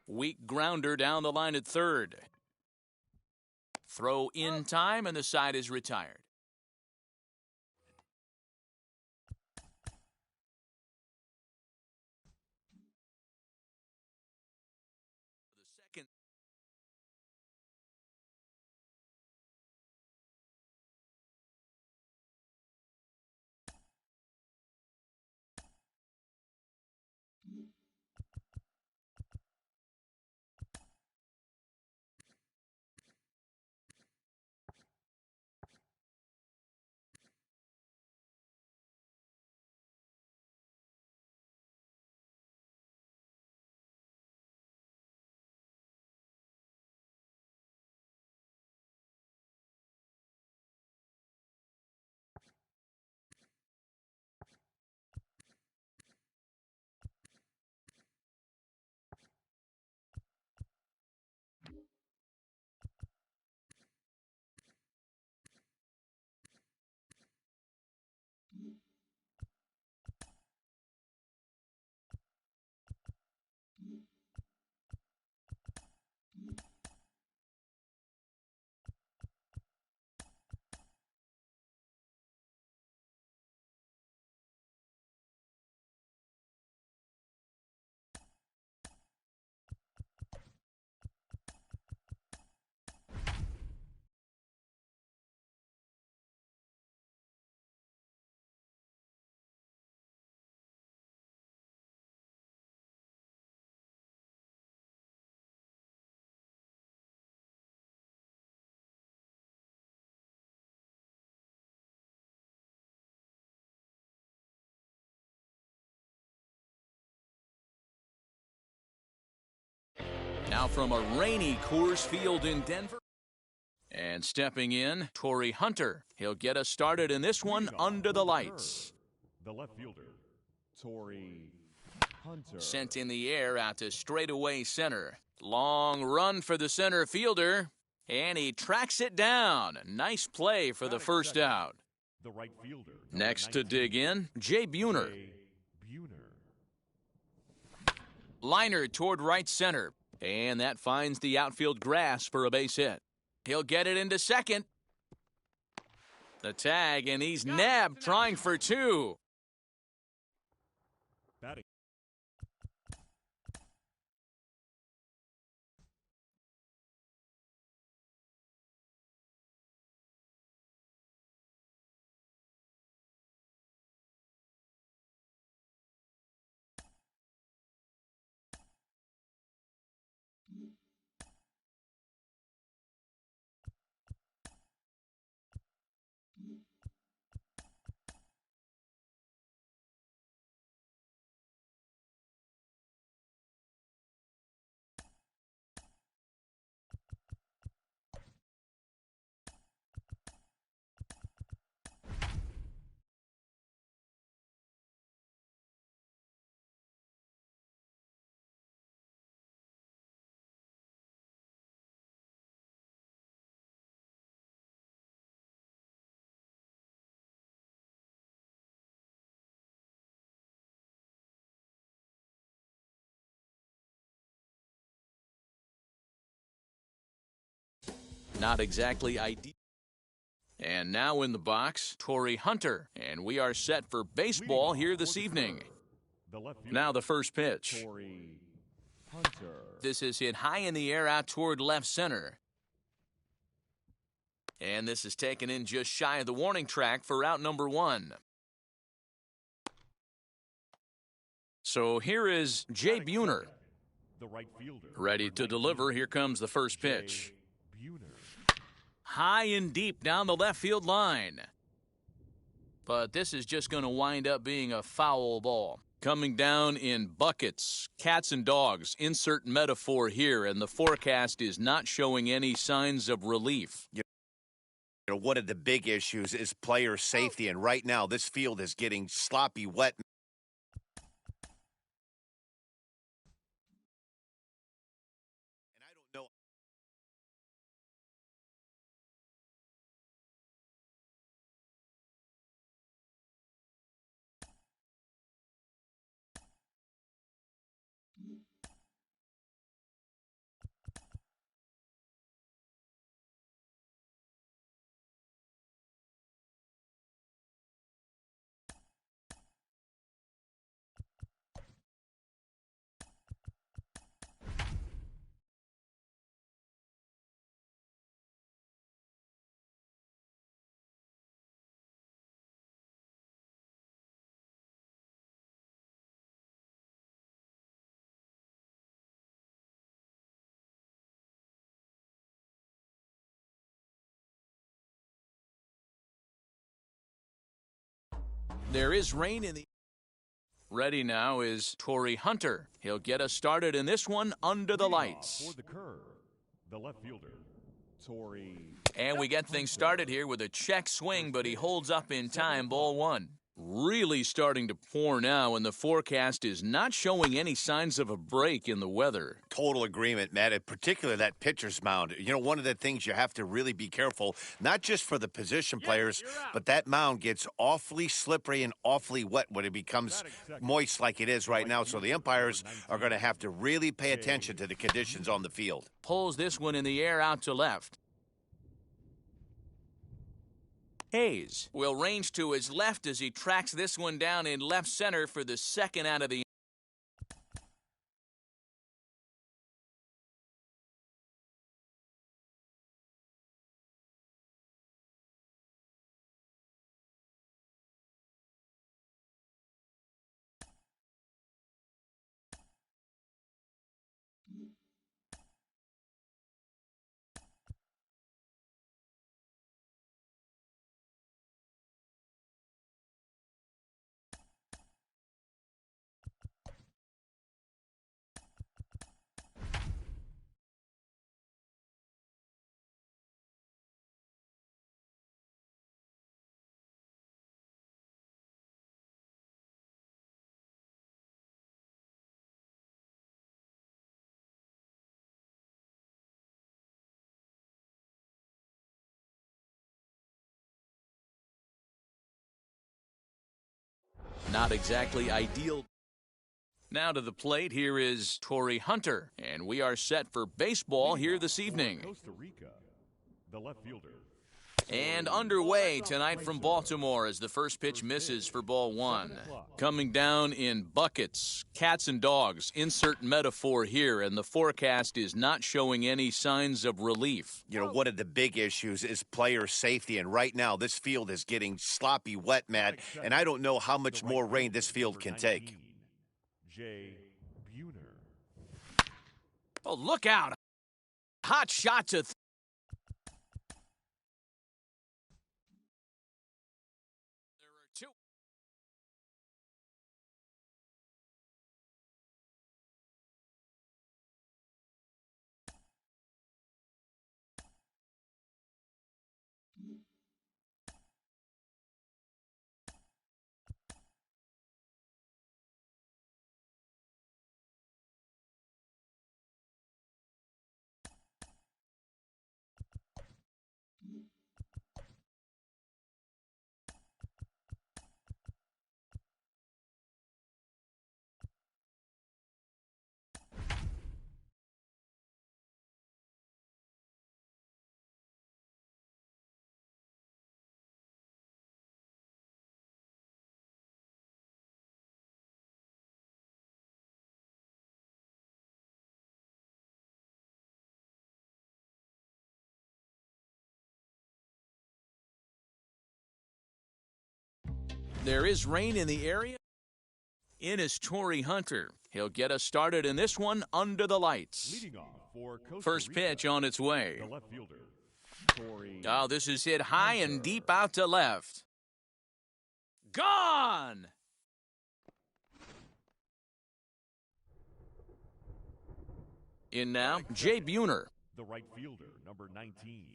Weak grounder down the line at third. Throw in time, and the side is retired. The second. Now from a rainy Coors Field in Denver. And stepping in, Torrey Hunter. He'll get us started in this one under the lights.
The left fielder, Torrey Hunter.
Sent in the air out to straightaway center. Long run for the center fielder, and he tracks it down. Nice play for the first out.
The right fielder.
Next to dig in, Jay Buhner. Liner toward right center, and that finds the outfield grass for a base hit. He'll get it into second. The tag, and he's nabbed trying for two.
Batting.
Not exactly ideal. And now in the box, Torrey Hunter. And we are set for baseball here this evening. Now the first pitch. This is hit high in the air out toward left center. And this is taken in just shy of the warning track for out number one. So here is Jay Buhner. Ready to deliver. Here comes the first pitch. High and deep down the left field line. But this is just going to wind up being a foul ball. Coming down in buckets, cats and dogs, insert metaphor here, and the forecast is not showing any signs of relief.
You know, one of the big issues is player safety, and right now this field is getting sloppy wet. And I don't know.
There is rain in the... Ready now is Torrey Hunter. He'll get us started in this one under the lights.
For the curve, the left fielder, Torrey.
And we get things started here with a check swing, but he holds up in time, ball one. Really starting to pour now, and the forecast is not showing any signs of a break in the weather.
Total agreement, Matt, and particularly that pitcher's mound. You know, one of the things you have to really be careful, not just for the position players, but that mound gets awfully slippery and awfully wet when it becomes moist like it is right now. So the umpires are going to have to really pay attention to the conditions on the field.
Pulls this one in the air out to left. Hayes will range to his left as he tracks this one down in left center for the second out of the... Not exactly ideal. Now to the plate, here is Torrey Hunter, and we are set for baseball here this evening.
Costa Rica, the left fielder.
And underway tonight from Baltimore as the first pitch misses for ball one. Coming down in buckets, cats and dogs, insert metaphor here, and the forecast is not showing any signs of relief.
You know, one of the big issues is player safety, and right now this field is getting sloppy wet, Matt, and I don't know how much more rain this field can take.
Jay Buhner.
Oh, look out. Hot shot to there are two. There is rain in the area. In is Torrey Hunter. He'll get us started in this one under the lights.
Leading off for Costa
First
Rica,
pitch on its way.
the left fielder. Torrey
Oh, this is hit high and deep out to left. Gone! In now, Jay Buhner.
the right fielder, number 19.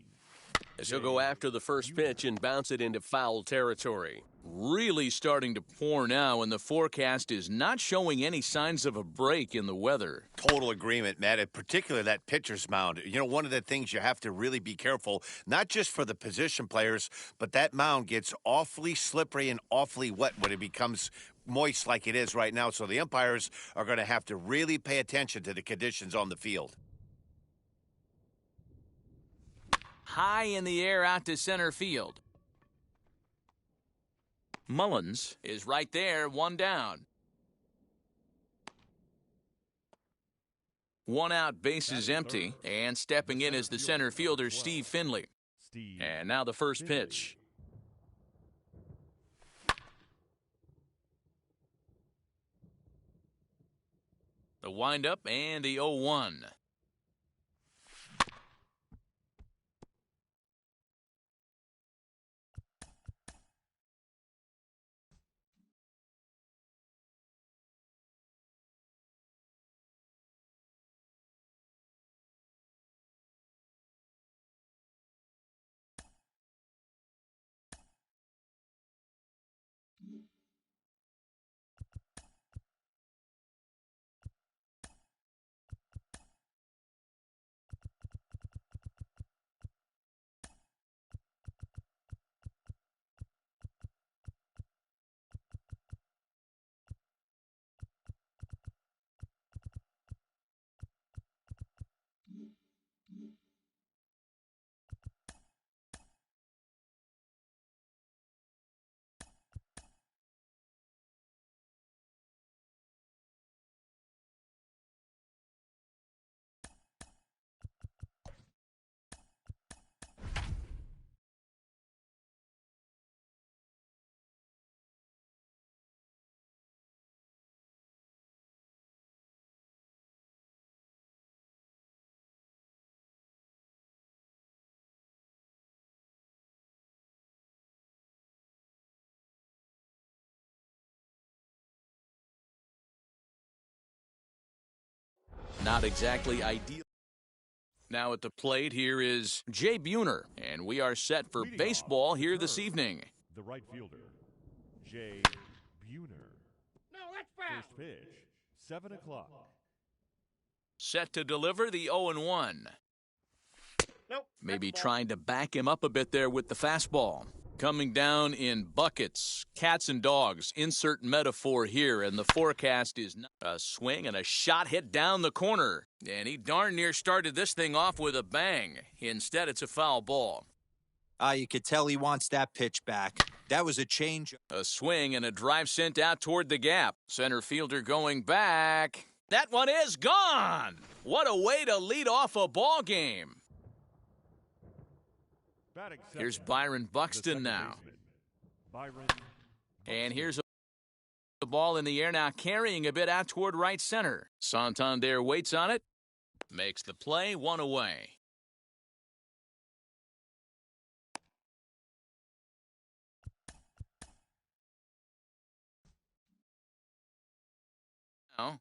As he'll go after the first pitch and bounce it into foul territory.
Really starting to pour now, and the forecast is not showing any signs of a break in the weather.
Total agreement, Matt, and particularly that pitcher's mound. You know, one of the things you have to really be careful, not just for the position players, but that mound gets awfully slippery and awfully wet when it becomes moist like it is right now. So the umpires are going to have to really pay attention to the conditions on the field.
High in the air out to center field. Mullins is right there, one down. One out, base is empty, and stepping in is the center fielder, Steve Finley. And now the first pitch. The windup and the 0-1. Not exactly ideal. Now at the plate, here is Jay Buhner, and we are set for baseball here this evening.
The right fielder, Jay Buhner.
No, that's bad.
First pitch, 7 o'clock.
Set to deliver the 0-1.
Nope.
Maybe
that's
trying to back him up a bit there with the fastball. Coming down in buckets, cats and dogs. Insert metaphor here, and the forecast is a swing and a shot hit down the corner. And he darn near started this thing off with a bang. Instead, it's a foul ball.
You could tell he wants that pitch back. That was a change.
A swing and a drive sent out toward the gap. Center fielder going back. That one is gone. What a way to lead off a ball game. Here's Byron Buxton now. And here's the ball in the air now, carrying a bit out toward right center. Santander waits on it. Makes the play, one away. Now,